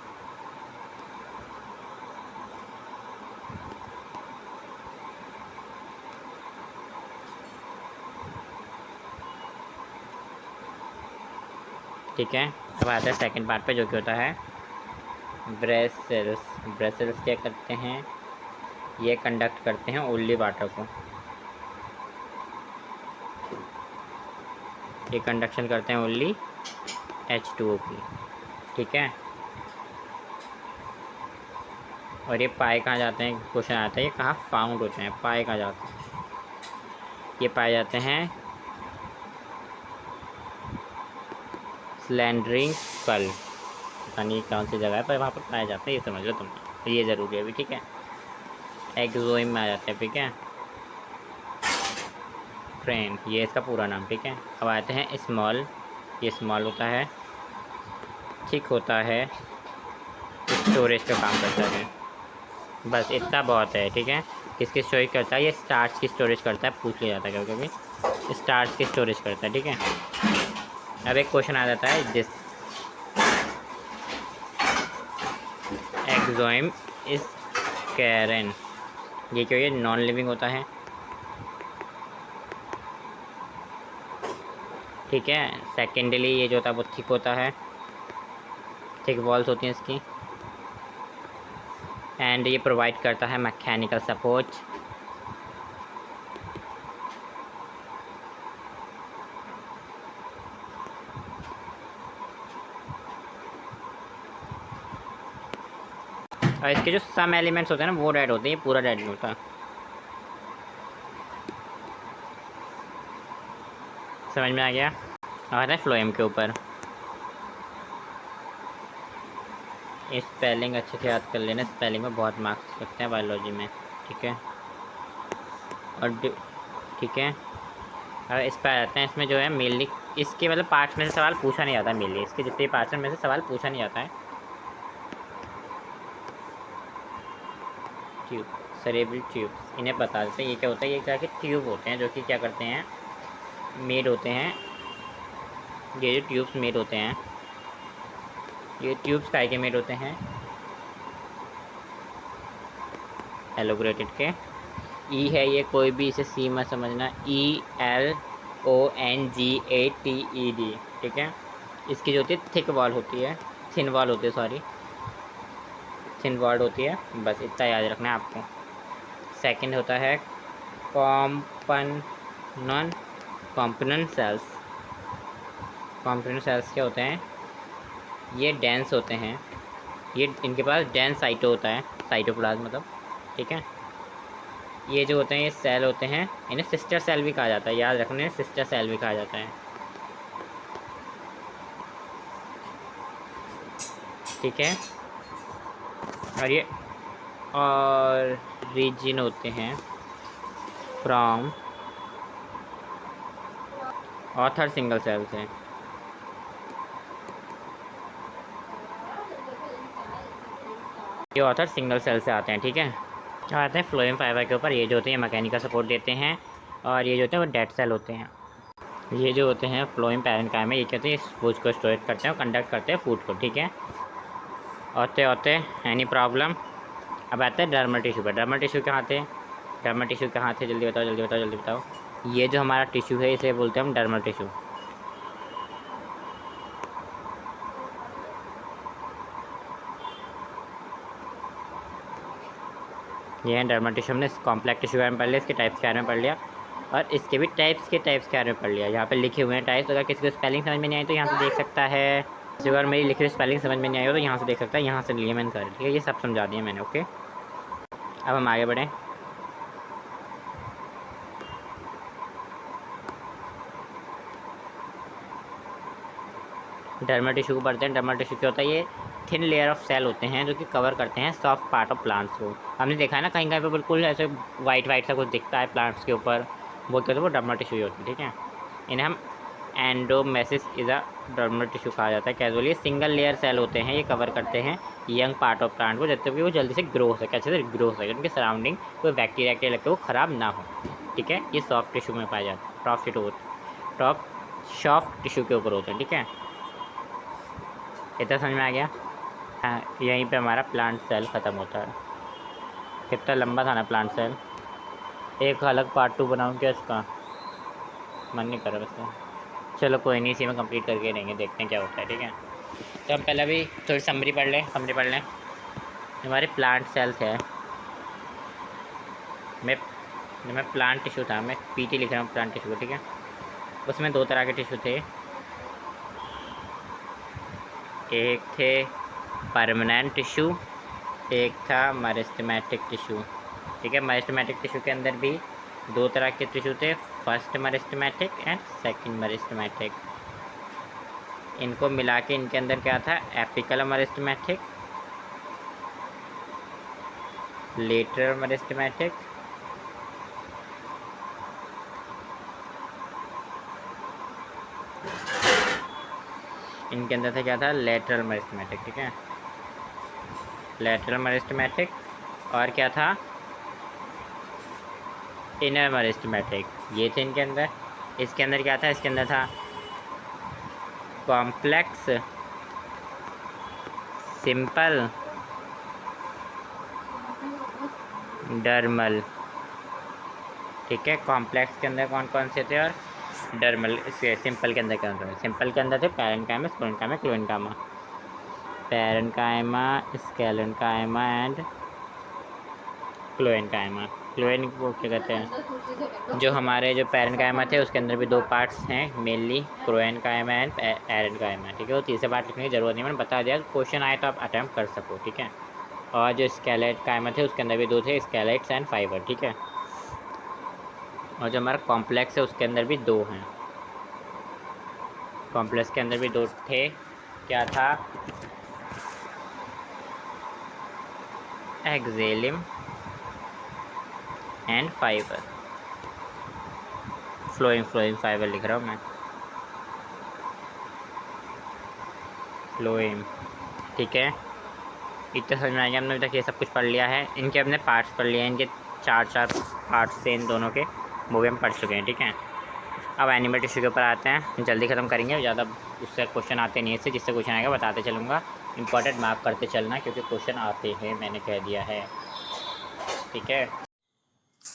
ठीक है। अब आता है सेकंड पार्ट पे, जो कि होता है ब्रेसल्स। ब्रेसल्स क्या करते हैं, ये कंडक्ट करते हैं ओनली वाटर को, ये कंडक्शन करते हैं ओनली H2O की, ठीक है। और ये पाए कहाँ जाते हैं, क्वेश्चन आता है, ये कहाँ फाउंड होते हैं, पाए कहाँ जाते हैं, ये पाए जाते हैं स्लैंडरिंग कल, पता नहीं कौन सी जगह है पर वहाँ पर पाया जाता है, ये समझ लो तुम, तो ये ज़रूरी है अभी, ठीक है। एक्सोइम में आ जाता है, ठीक है। फ्रेम, ये इसका पूरा नाम, ठीक है। अब आते हैं स्मॉल, ये स्मॉल होता है, थिक होता है, स्टोरेज का काम करता है, बस इतना बहुत है, ठीक है। किसकी स्टोरेज करता है, ये स्टार्च की स्टोरेज करता है, पूछ लिया जाता है कभी कभी, स्टार्च की स्टोरेज करता है, ठीक है। अब एक क्वेश्चन आ जाता है, दिस एक्सोइम इज कैरन, ये क्यों, ये नॉन लिविंग होता है, ठीक है। सेकेंडली ये जो होता है वो थिक होता है, थिक वॉल्स होती हैं इसकी, एंड ये प्रोवाइड करता है मैकेनिकल सपोर्ट, और इसके जो सम एलिमेंट्स होते हैं ना वो डेड होते हैं, ये पूरा डेड नहीं होता। समझ में आ गया। आता है फ्लोएम के ऊपर, स्पेलिंग अच्छे से याद कर लेना, स्पेलिंग में बहुत मार्क्स लगते हैं बायोलॉजी में, ठीक है। और ठीक है, और इस पर आ जाते हैं, इसमें जो है मेनली इसके मतलब पार्ट्स में से सवाल पूछा नहीं जाता, मेनली इसके जितने पार्ट्स में से सवाल पूछा नहीं जाता है। ट्यूब, सेरेब्रल ट्यूब्स, इन्हें बता देते हैं ये क्या होता है, ये क्या कि ट्यूब होते हैं जो कि क्या करते हैं, मेड होते हैं, ये जो ट्यूब्स मेड होते हैं, ये ट्यूब्स काय के मेड होते हैं, एलोग्रेटेड के। ई है ये, कोई भी इसे सी मत समझना, ELONGATED, ठीक है। इसकी जो होती है थिक वॉल होती है, थिन वॉल होती है, सॉरी थिन वॉल होती है, बस इतना याद रखना है आपको। सेकंड होता है component, component cells, component cells क्या होते हैं, ये डेंस होते हैं, ये इनके पास डेंस साइटो होता है, साइटोप्लाज्म मतलब, ठीक है। ये जो होते हैं ये सेल होते हैं, इन्हें सिस्टर सेल भी कहा जाता है, याद रखना है, सिस्टर सेल भी कहा जाता है, ठीक है। और ये और रीजन होते हैं फ्रॉम ऑथर सिंगल सेल्स हैं, ये ऑथर सिंगल सेल से आते हैं, ठीक है। अब आते हैं फ्लोएम फाइबर के ऊपर, ये जो होते हैं मैकेनिकल सपोर्ट देते हैं, और ये जो होते हैं वो डेड सेल होते हैं। ये जो होते हैं फ्लोएम पैरेन्काइम में, ये कहते हैं इस फूड को स्टोरेज करते हैं और कंडक्ट करते हैं फूड को, ठीक है। होते एनी प्रॉब्लम। अब आते हैं डर्मल टिश्यू पर, डर्मल टिश्यू कहाँ थे, डर्मल टिश्यू कहाँ थे, जल्दी बताओ जल्दी बताओ जल्दी बताओ। ये जो हमारा टिश्यू है इसे बोलते हैं हम डर्मल टिश्यू, ये है डर्मल टिश्यू। हमने कॉम्प्लेक्स टिश्यू के बारे में पढ़ लिया, इसके टाइप्स के बारे में पढ़ लिया, और इसके भी टाइप्स के बारे में पढ़ लिया। यहाँ पे लिखे हुए हैं टाइप्स, अगर किसी को स्पेलिंग समझ में नहीं आई तो यहाँ से देख सकता है, अगर मेरी लिखी हुई स्पेलिंग समझ में नहीं आई हो तो यहाँ से देख सकता है, यहाँ से लिए मैंने कर, ठीक है। ये सब समझा दिया मैंने, ओके। अब हम आगे बढ़ें। डर्मल टिश्यू को पढ़ते हैं। डर्मल टिश्यू क्या होता है, ये थिन लेयर ऑफ सेल होते हैं जो कि कवर करते हैं सॉफ्ट पार्ट ऑफ प्लांट्स को। हमने देखा है ना कहीं कहीं पे बिल्कुल ऐसे वाइट वाइट सा कुछ दिखता है प्लांट्स के ऊपर, वो कहते हैं वो डर्मल टिश्यू होती है, ठीक है। इन्हें हम एंडोमेसिस इज अ डर्मल टिश्यू कहा जाता है। कैजुअली सिंगल लेयर सेल होते हैं, ये कवर करते हैं यंग पार्ट ऑफ प्लांट को, जब तक कि वो जल्दी से ग्रो हो सके, अच्छे से ग्रो हो सके, उनके सराउंडिंग कोई बैक्टीरिया के लगते वो ख़राब ना हो, ठीक है। ये सॉफ्ट टिश्यू में पाया जाता है, टॉप सॉफ्ट टिश्यू के ऊपर होते हैं, ठीक है। इतना समझ में आ गया। हाँ, यहीं पे हमारा प्लांट सेल ख़त्म होता है। कितना लंबा था ना प्लांट सेल, एक अलग पार्ट 2 बनाऊँ क्या इसका, मन नहीं कर रहा वैसे, चलो कोई नहीं, इसी में कंप्लीट करके रहेंगे, देखते हैं क्या होता है, ठीक है। तो हम पहले भी थोड़ी समरी पढ़ लें। हमारे प्लांट सेल्स है, मैं प्लांट टिश्यू था, मैं PT लिख रहा हूँ प्लांट टिश्यू, ठीक है। उसमें 2 तरह के टिश्यू थे, एक थे परमानेंट टिश्यू, एक था मेरिस्टेमेटिक टिश्यू, ठीक है। मेरिस्टेमेटिक टिश्यू के अंदर भी 2 तरह के टिश्यू थे, first meristematic and second meristematic, इनको मिला के इनके अंदर क्या था, एपिकल मेरिस्टेमेटिक, लेटरल मेरिस्टेमेटिक, इनके अंदर से क्या था, लेटरल मेरिस्टेमेटिक। ठीक है, लेटरल मेरिस्टेमेटिक, और क्या था, इनर मेरिस्टेमेटिक, ये थे इनके अंदर। इसके अंदर क्या था, इसके अंदर था कॉम्प्लेक्स, सिंपल, डर्मल। ठीक है, कॉम्प्लेक्स के अंदर कौन कौन से थे और डर्मल सिंपल के अंदर कौन कौन से? सिंपल के अंदर थे पैरेन्काइमा, स्पोरेन्काइमा, collenchyma. Parenchyma, sclerenchyma and collenchyma. क्लोएन वो क्या कहते हैं, जो हमारे जो पैरेन्काइमा थे उसके अंदर भी दो पार्ट्स हैं मेनली, क्लोएन्काइमा एंड पैरेन्काइमा। ठीक है, वो तीसरे पार्ट लिखने की जरूरत नहीं, मैंने बता दिया, क्वेश्चन आए तो आप अटैम्प्ट कर सको। ठीक है, और जो स्केलेट कायमा थे उसके अंदर भी दो थे, स्केलेट्स एंड फाइबर। ठीक है, और जो हमारा कॉम्प्लेक्स है उसके अंदर भी दो हैं, कॉम्प्लेक्स के अंदर भी दो थे। क्या था, एक्जेलिम एंड फाइबर, फ्लोएम फाइबर लिख रहा हूँ मैं, फ्लोएम। ठीक है, इतना समझ में आएगा, हमने अभी तक ये सब कुछ पढ़ लिया है, इनके अपने पार्ट्स पढ़ लिए हैं, इनके चार पार्ट्स थे इन दोनों के, वो भी हम पढ़ चुके हैं। ठीक है, अब एनिमल टिश्यू के ऊपर आते हैं, जल्दी ख़त्म करेंगे, ज़्यादा उससे क्वेश्चन आते नहीं है, इससे जिससे क्वेश्चन आएगा बताते चलूँगा, इंपॉर्टेंट मार्क करते चलना क्योंकि क्वेश्चन आते हैं, मैंने कह दिया है। ठीक है,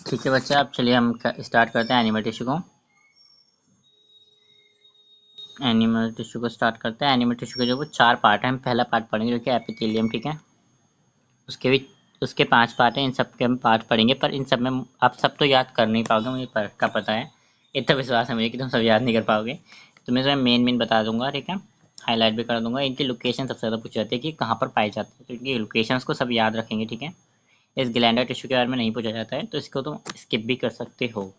ठीक है बच्चा, अब चलिए हम स्टार्ट करते हैं एनिमल टिश्यू को। एनिमल टिश्यू को स्टार्ट करते हैं। एनिमल टिश्यू के जो वो चार पार्ट हैं, हम पहला पार्ट पढ़ेंगे जो कि एपिथेलियम। ठीक है, उसके भी उसके 5 पार्ट हैं, इन सब के हम पार्ट पढ़ेंगे, पर इन सब में आप सब तो याद कर नहीं पाओगे, मुझे पक्का पता है, इतना विश्वास है मुझे कि तुम सब याद नहीं कर पाओगे, तो मैं तुम्हें मेन बता दूंगा। ठीक है, हाईलाइट भी कर दूंगा, इनकी लोकेशन सबसे ज़्यादा पूछी जाती है कि कहाँ पर पाई जाती है, तो इनकी लोकेशंस को सब याद रखेंगे। ठीक है, इस ग्लैंडर टिश्यू के बारे में नहीं पूछा जाता है, तो इसको तुम स्किप भी कर सकते हो।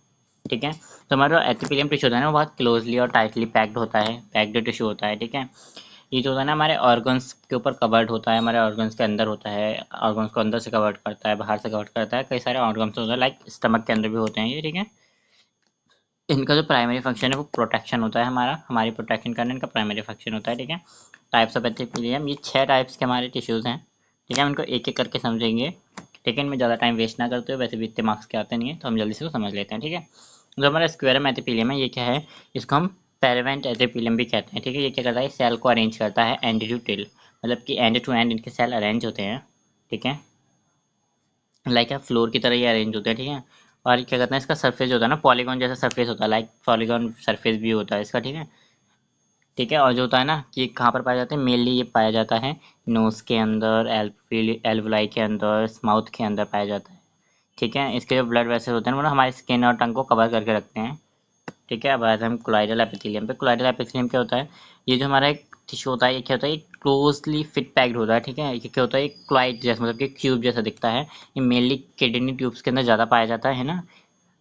ठीक है, तो हमारा एपिथेलियम टिश्यू होता है ना, वो बहुत क्लोजली और टाइटली पैक्ड होता है, पैक्ड टिश्यू होता है। ठीक है, ये जो होता है ना हमारे ऑर्गन्स के ऊपर कवर्ड होता है, हमारे ऑर्गन्स के अंदर होता है, ऑर्गन्स को अंदर से कवर्ड करता है, बाहर से कवर्ड करता है, कई सारे ऑर्गन्स होते हैं, लाइक स्टमक के अंदर भी होते हैं ये। ठीक है, इनका जो प्राइमरी फंक्शन है वो प्रोटेक्शन होता है, हमारी प्रोटेक्शन करना इनका प्राइमरी फंक्शन होता है। ठीक है, टाइप्स ऑफ एपिथेलियम, ये 6 टाइप्स के हमारे टिश्यूज़ हैं। ठीक है, हम इनको एक एक करके समझेंगे, लेकिन मैं ज़्यादा टाइम वेस्ट ना करते हुए, वैसे भी इतने मार्क्स के आते नहीं है, तो हम जल्दी से समझ लेते हैं। ठीक है, जो हमारा स्क्वेरम एपिथेलियम है ये क्या है, इसको हम पेरिवेंट एपिथेलियम भी कहते हैं। ठीक है, ये क्या करता है, सेल को अरेंज करता है एंड टू टिल, मतलब कि एंड टू एंड इनके सेल अरेंज होते हैं। ठीक है, लाइक फ्लोर की तरह ये अरेंज होते हैं। ठीक है, और क्या कहते हैं, इसका सरफेस होता है ना पॉलीगॉन जैसा सरफेस होता है, लाइक पॉलीगॉन सरफेस भी होता है इसका। ठीक है, ठीक है, और जो होता है ना कि कहाँ पर पाया जाता है, मेनली ये पाया जाता है नोज के अंदर, एल्वुलाई के अंदर, माउथ के अंदर पाया जाता है। ठीक है, इसके जो ब्लड वेसल्स होते हैं वो ना हमारे स्किन और टंग को कवर करके रखते हैं। ठीक है, अब आते हैं हम क्लोइडल एपिथेलियम पे। क्लोइडल एपिथेलियम क्या होता है, ये जो हमारा एक टिश्यू होता है, ये क्या होता है, क्लोजली फिट पैक्ड होता है। ठीक है, ये क्या होता है, क्लाइड जैसा, मतलब कि क्यूब जैसा दिखता है, ये मेनली किडनी ट्यूब्स के अंदर ज़्यादा पाया जाता है ना,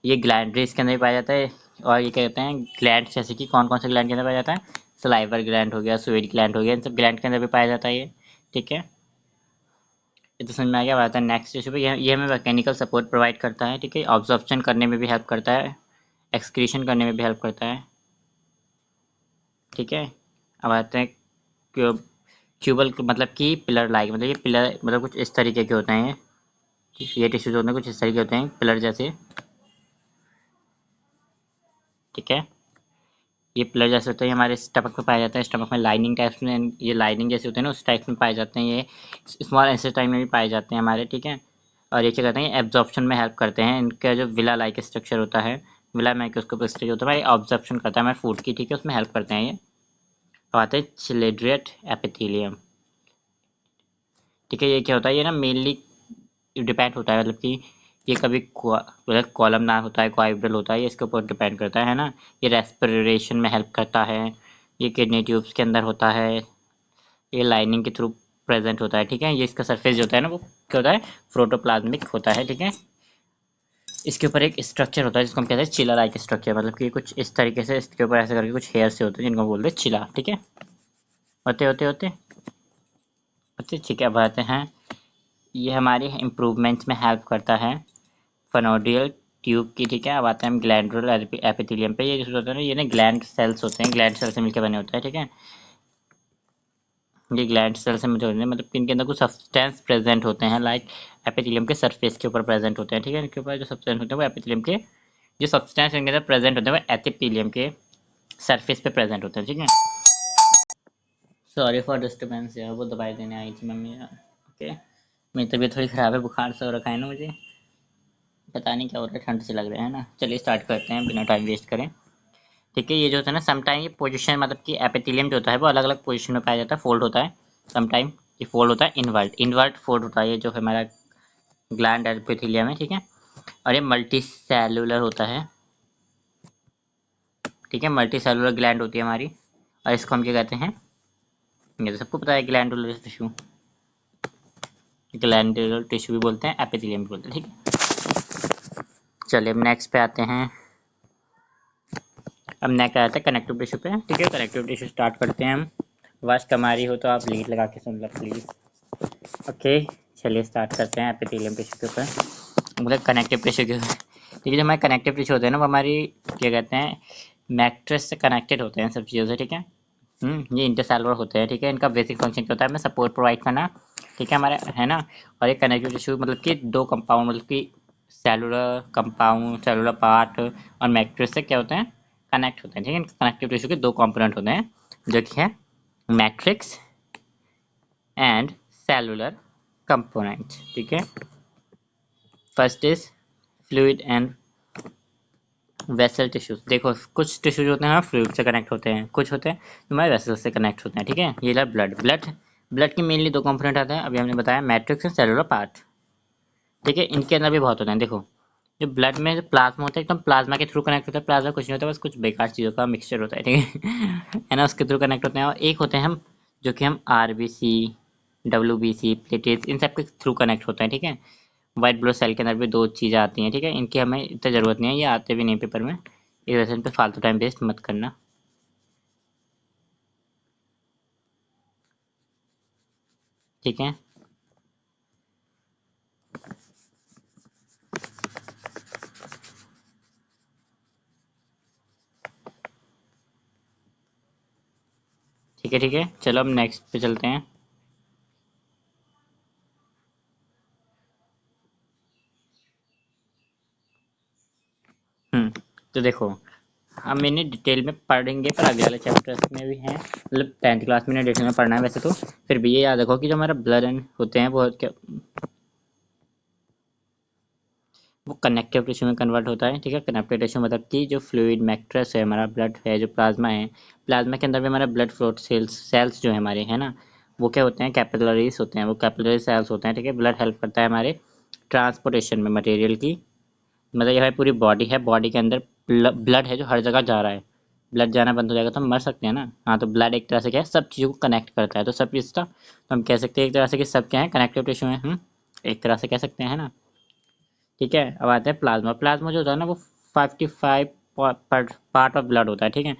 ये ग्लैंड्स के अंदर भी पाया जाता है, और ये क्या कहते हैं ग्लैंड, जैसे कि कौन कौन से ग्लैंड के अंदर पाया जाता है, सलाइवर ग्लैंड हो गया, स्वेट ग्लैंड हो गया, इन सब ग्लैंड के अंदर भी पाया जाता है ये। ठीक है, ये तो समझ में आ गया। बात है नेक्स्ट इशू पे, ये हमें मैकेनिकल सपोर्ट प्रोवाइड करता है। ठीक है, ऑब्जॉर्प्शन करने में भी हेल्प करता है, एक्सक्रीशन करने में भी हेल्प करता है। ठीक है, अब आते हैं क्यूबल, मतलब कि पिलर लाइक, मतलब ये पिलर मतलब कुछ इस तरीके के होते हैं, ये टिश्यूज होते हैं कुछ इस तरीके होते हैं, पिलर जैसे। ठीक है, ये पिलर जैसे होते हैं, हमारे स्टमक में पाए जाते हैं, स्टमक में लाइनिंग टाइप्स में, ये लाइनिंग जैसे होते हैं ना उस टाइप में पाए जाते हैं, ये स्मॉल इंटेस्टाइन में भी पाए जाते हैं हमारे। ठीक है, और ये क्या कहते हैं, एब्जॉर्प्शन में हेल्प करते हैं, इनका जो विला लाइक स्ट्रक्चर होता है, विला माइक्रोस्कोप स्ट्रक्चर होता है, ऑब्जॉर्प्शन करता है हमारे फूड की। ठीक है, उसमें हेल्प करते हैं ये। तो आते हैं चिलेड्रेट एपिथेलियम। ठीक है, ये क्या होता है, ये ना मेनली डिपेंड होता है, मतलब कि ये कभी मतलब कॉलमनार होता है, कोआइडल होता है, ये इसके ऊपर डिपेंड करता है ना। ये रेस्पिरेशन में हेल्प करता है, ये किडनी ट्यूब्स के अंदर होता है, ये लाइनिंग के थ्रू प्रेजेंट होता है। ठीक है, ये इसका सरफेस जो होता है ना वो क्या होता है, प्रोटोप्लाज्मिक होता है। ठीक है, इसके ऊपर एक स्ट्रक्चर होता है जिसको हम कहते हैं चिला लाइक स्ट्रक्चर, मतलब कि कुछ इस तरीके से इसके ऊपर ऐसे करके कुछ हेयर से होते हैं जिनको बोलते हैं चिला। ठीक है, होते होते होते होते ठीक है। अब आते हैं, ये हमारी इम्प्रूवमेंट्स में हेल्प करता है फनोडियल ट्यूब की, ठीक है। अब आते हैं हम ग्लैंडुलर एपिथेलियम पे। ये जो होता है ना, ये ना ग्लैंड सेल्स होते हैं, ग्लैंड सेल से मिलकर बने होते हैं, ठीक है। ये ग्लैंड सेल से मिलकर होते हैं, मतलब कि इनके अंदर कुछ सब्सटेंस प्रेजेंट होते हैं, लाइक एपिथेलियम के सरफेस के ऊपर प्रेजेंट होते हैं, ठीक है। इनके ऊपर जो सब्सटेंस होते हैं वो एपिथेलियम के, जो सब्सटेंस इनके अंदर प्रेजेंट होते हैं वो एपिथेलियम के सरफेस पे प्रेजेंट होते हैं, ठीक है। सॉरी फॉर डिस्टर्बेंस यार, वो दवाई देने आई थी मम्मी यार। ओके, मेरी तबीयत थोड़ी ख़राब है, बुखार से हो रखा है ना मुझे, पता नहीं क्या हो रहा है, ठंड से लग रहा है ना। चलिए स्टार्ट करते हैं बिना टाइम वेस्ट करें, ठीक है। ये जो होता है ना, समटाइम ये पोजीशन, मतलब कि एपिथेलियम जो होता है वो अलग अलग पोजीशन में पाया जाता है, फोल्ड होता है। समटाइम ये फोल्ड होता है इनवर्ट, इनवर्ट फोल्ड होता है, ये जो हमारा ग्लैंड एपिथेलियम है, ठीक है। और ये मल्टी सेलुलर होता है, ठीक है। मल्टी सेलुलर ग्लैंड होती है हमारी, और इसको हम क्या कहते हैं, ये तो सबको पता है, ग्लैंडुलर टिश्यू, ग्लैंडुलर टिश्यू भी बोलते हैं, एपिथेलियम भी बोलते हैं, ठीक है। चलिए अब नेक्स्ट पे आते हैं। अब नेक्स्ट आता है कनेक्टिव टिश्यू पे, ठीक है। कनेक्टिव टिश्यू स्टार्ट करते हैं हम। आवाज़ कम आ रही हो तो आप लीड लगा के सुन लो प्लीज़। ओके, चलिए स्टार्ट करते हैं एपिथेलियम टिश्यू के ऊपर, मतलब कनेक्टिव टिश्यू के ऊपर, ठीक है। जो हमारे कनेक्टिव टिश्यू होते हैं ना, वो हमारी क्या कहते हैं, मैट्रिक्स से कनेक्टेड होते हैं सब चीज़ों से, ठीक है। ये इंटरसेलुलर होते हैं, ठीक है। इनका बेसिक फंक्शन क्या होता है, हमें सपोर्ट प्रोवाइड करना, ठीक है, हमारे, है ना। और एक कनेक्टिव टिश्यू मतलब कि दो कंपाउंड, मतलब कि सेलुलर कंपाउंड, सेलुलर पार्ट और मैट्रिक्स से क्या होते हैं, कनेक्ट होते हैं, ठीक है। कनेक्टिव टिश्यू के दो कंपोनेंट होते हैं, जो कि है मैट्रिक्स एंड सेलुलर कंपोनेंट, ठीक है। First is fluid and vessel tissues. देखो कुछ टिश्यूज होते हैं फ्लूइड से कनेक्ट होते हैं, कुछ होते हैं जो हमारे वेसल से कनेक्ट होते हैं, ठीक है। ये रहा ब्लड, ब्लड की मेनली दो कंपोनेंट आते हैं, अभी हमने बताया मैट्रिक्स एंड सेलुलर पार्ट, ठीक है। इनके अंदर भी बहुत होते हैं। देखो जो ब्लड में जो प्लाज्मा होता है, एकदम प्लाज्मा के थ्रू कनेक्ट होता है, प्लाज्मा कुछ नहीं होता, बस कुछ बेकार चीज़ों का मिक्सचर होता है, ठीक है है ना, उसके थ्रू कनेक्ट होते हैं। और एक होते हैं हम, जो कि हम RBC, WBC, प्लेटेट्स, इन सब के थ्रू कनेक्ट होते हैं, ठीक है। व्हाइट ब्लड सेल के अंदर भी दो चीज़ें आती हैं, ठीक है। इनकी हमें इतना ज़रूरत नहीं है, ये आते भी नहीं पेपर में, इस वजह से इन पर फालतू टाइम वेस्ट मत करना, ठीक है। ठीक है, ठीक है, चलो अब नेक्स्ट पे चलते हैं। तो देखो हम मैंने डिटेल में पढ़ेंगे, पर अगले वाले चैप्टर्स में भी हैं, मतलब 10th क्लास में डिटेल में पढ़ना है वैसे तो, फिर भी ये याद रखो कि जो हमारा ब्लड एंड होते हैं वो क्या, वो कनेक्टिव टिश्यू में कन्वर्ट होता है, ठीक है। कनेक्टिव टिश्यू मतलब कि जो फ्लूइड मैट्रिक्स है, हमारा ब्लड है, जो प्लाज्मा है, प्लाज्मा के अंदर भी हमारा ब्लड फ्लो सेल्स, सेल्स जो है हमारे, है ना, वो क्या होते हैं, कैपिलरीज होते हैं, वो कैपिलरी सेल्स होते हैं, ठीक है। ब्लड हेल्प करता है हमारे ट्रांसपोर्टेशन में मटेरियल की, मतलब ये हमारी पूरी बॉडी है, बॉडी के अंदर ब्लड है जो हर जगह जा रहा है, ब्लड जाना बंद हो जाएगा तो हम मर सकते हैं ना। हाँ, तो ब्लड एक तरह से क्या है, सब चीज़ों को कनेक्ट करता है, तो सब चीज़ का तो हम कह सकते हैं एक तरह से कि सब क्या है, कनेक्टिव टिश्यू है, एक तरह से कह सकते हैं ना, ठीक है। अब आते हैं प्लाज्मा। प्लाज्मा जो होता है ना, वो 55 पार्ट ऑफ ब्लड होता है, ठीक है।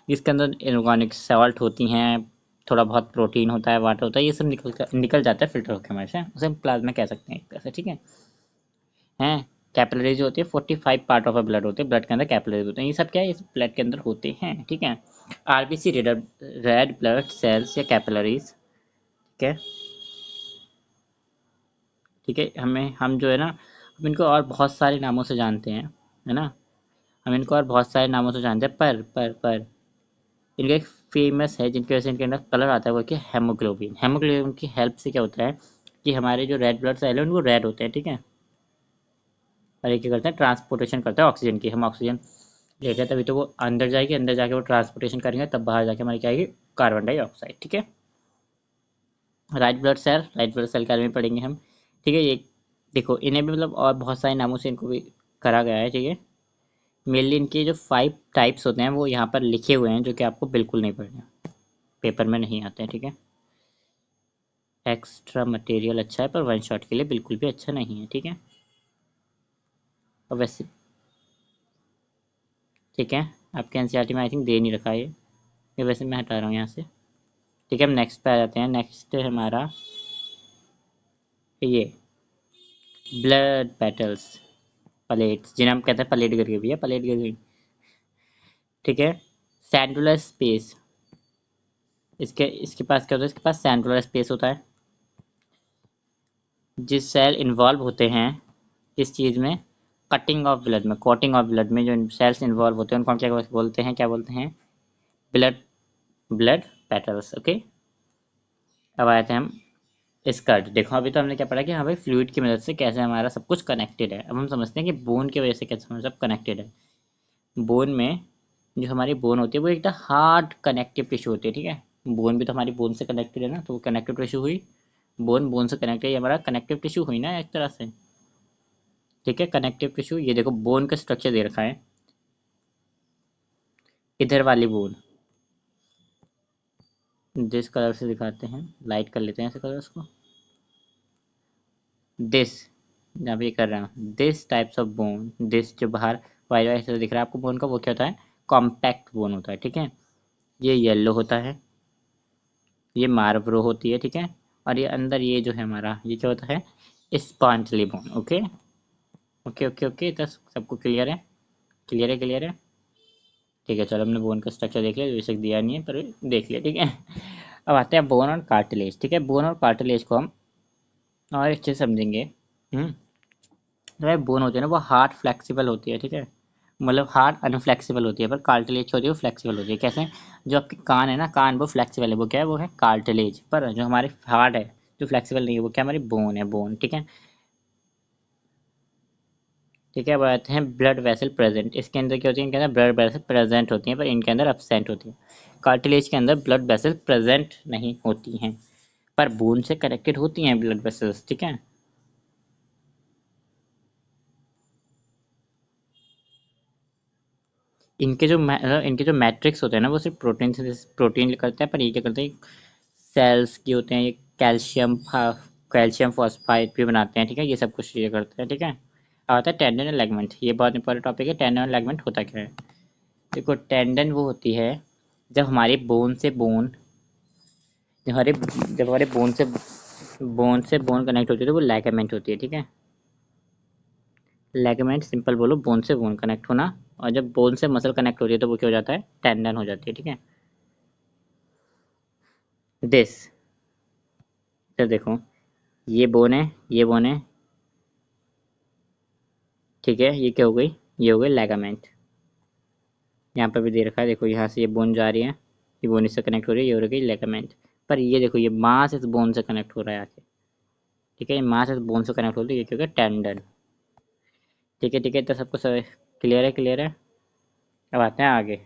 इसके अंदर इनऑर्गेनिक सॉल्ट होती हैं, थोड़ा बहुत प्रोटीन होता है, वाटर होता है, ये सब निकल जाता है फिल्टर होकर हमारे से, उसे हम प्लाज्मा कह सकते हैं एक तरह से, ठीक है। हैं, कैपिलरीज होती है, 45 पार्ट ऑफ अ ब्लड होते हैं, ब्लड के अंदर कैपिलरीज होते हैं, ये सब क्या है, इस ब्लड के अंदर होते हैं, ठीक है। RBC रेड ब्लड सेल्स या कैपिलरीज, ठीक है, ठीक है। हम जो है ना, हम इनको और बहुत सारे नामों से जानते हैं, है ना, हम इनको और बहुत सारे नामों से जानते हैं, पर इनका एक फेमस है जिनकी वजह से इनके अंदर कलर आता है, वो कि हेमोग्लोबिन। हेमोग्लोबिन की हेल्प से क्या होता है कि हमारे जो रेड ब्लड सेल है उनको रेड होते हैं, ठीक है। और ये क्या करते हैं, ट्रांसपोर्टेशन करते हैं ऑक्सीजन की, हम ऑक्सीजन लेते हैं तभी तो वो अंदर जाएगी, अंदर जाके वो ट्रांसपोर्टेशन करेंगे, तब बाहर जाके हमारी क्या आएगी, कार्बन डाइऑक्साइड, ठीक है। राइट ब्लड सेल के बारे में पढ़ेंगे हम, ठीक है। ये देखो इन्हें भी मतलब और बहुत सारे नामों से इनको भी करा गया है, ठीक है। मेनली इनके जो 5 टाइप्स होते हैं वो यहाँ पर लिखे हुए हैं, जो कि आपको बिल्कुल नहीं पढ़ने, पेपर में नहीं आते हैं, ठीक है। एक्स्ट्रा मटेरियल अच्छा है, पर वन शॉट के लिए बिल्कुल भी अच्छा नहीं है, ठीक है। और वैसे ठीक है, आपके NCERT में आई थिंक दे नहीं रखा है ये वैसे मैं हटा रहा हूँ यहाँ से, ठीक है, हम नेक्स्ट पे आ जाते हैं। नेक्स्ट है हमारा ये ब्लड पेटल्स, प्लेट्स, जिन्हें हम कहते हैं प्लेट करके भी है, प्लेट करके। ठीक है, सेंट्रल स्पेस, इसके इसके पास क्या होता है, इसके पास सेंट्रल स्पेस होता है। जिस सेल इन्वॉल्व होते हैं इस चीज़ में, कटिंग ऑफ ब्लड में, कोटिंग ऑफ ब्लड में जो सेल्स इन्वॉल्व होते हैं उनको हम क्या बोलते हैं, क्या बोलते हैं, ब्लड ब्लड पेटल्स। ओके, अब आए थे हम स्कर्ट। देखो अभी तो हमने क्या पढ़ा कि हाँ भाई फ्लूइड की मदद से कैसे हमारा सब कुछ कनेक्टेड है। अब हम समझते हैं कि बोन की वजह से कैसे हमारा सब कनेक्टेड है। बोन में जो हमारी बोन होती है वो एकदम हार्ड कनेक्टिव टिश्यू होती है। ठीक है, बोन भी तो हमारी बोन से कनेक्टेड है ना, तो वो कनेक्टिव टिश्यू हुई। बोन बोन से कनेक्टेड, ये हमारा कनेक्टिव टिश्यू हुई ना एक तरह से। ठीक है, कनेक्टिव टिश्यू, ये देखो बोन का स्ट्रक्चर दे रखा है। इधर वाली बोन जिस कलर से दिखाते हैं, लाइट कर लेते हैं ऐसे कलर्स को, दिस, जहाँ पे कर रहा हूँ, this types of bone, this जो बाहर वाइट वाइट से दिख रहा है आपको बोन का, वो क्या होता है, कॉम्पैक्ट बोन होता है। ठीक है, ये येलो होता है, ये मार्बरो होती है। ठीक है, और ये अंदर ये जो है हमारा, ये क्या होता है, spongy bone. Okay okay okay okay, तो सबको क्लियर है, क्लियर है, क्लियर है। ठीक है, चलो हमने बोन का स्ट्रक्चर देख लिया, बेशक दिया नहीं है पर देख लिया। ठीक है, अब आते हैं बोन और कार्टिलेज। ठीक है, बोन और कार्टिलेज को हम और अच्छे से समझेंगे। जो है बोन होती है ना वो हार्ड फ्लेक्सिबल होती है। ठीक है, मतलब हार्ड अनफ्लेक्सिबल होती है, पर कार्टिलेज होती है वो फ्लेक्सिबल होती है। कैसे, जो आपके कान है ना, कान वो फ्लेक्सिबल है, वो क्या है, वो है कार्टिलेज। पर जो हमारे हार्ड है, जो फ्लेक्सिबल नहीं है, वो क्या हमारी बोन है, बोन। ठीक है, ठीक है। अब आते हैं ब्लड वेसल प्रेजेंट। इसके अंदर क्या होती है, इनके अंदर ब्लड वेसल प्रेजेंट होती हैं, पर इनके अंदर एब्सेंट होती है। कार्टिलेज के अंदर ब्लड वेसल प्रेजेंट नहीं होती हैं, पर बोन से कनेक्टेड होती हैं ब्लड वेसल्स। ठीक है, इनके जो मैट्रिक्स होते हैं ना, वो सिर्फ प्रोटीन से प्रोटीन करते हैं, पर ये क्या करते हैं, सेल्स की होते हैं, ये कैल्शियम फॉस्फाइड भी बनाते हैं। ठीक है, ये सब कुछ ये करते हैं। ठीक है, अब आता है टेंडन एंड लिगामेंट। ये बहुत इंपॉर्टेंट टॉपिक है। टेंडन एंड लिगामेंट होता क्या है, देखो टेंडन वो होती है जब हमारी बोन से बोन, जब हमारे बोन से बोन कनेक्ट होती है तो वो लिगामेंट होती है। ठीक है, लिगामेंट सिंपल बोलो, बोन से बोन कनेक्ट होना। और जब बोन से मसल कनेक्ट होती है तो वो क्या हो जाता है, टेंडन हो जाती है। ठीक है, दिस, तो देखो ये बोन है, ये बोन है। ठीक है, ये क्या हो गई, ये हो गई लिगामेंट। यहाँ पर भी दे रखा है, देखो यहाँ से ये बोन जा रही है, ये बोन इससे कनेक्ट हो रही है, ये हो रही लिगामेंट। पर ये देखो ये मांस इस बोन से कनेक्ट हो रहा है आके। ठीक है, ये मांस इस बोन से कनेक्ट हो रही है, ये क्या हो गया, टेंडन। ठीक है, ठीक है, तो सबको क्लियर है, क्लियर है। अब आते हैं आगे,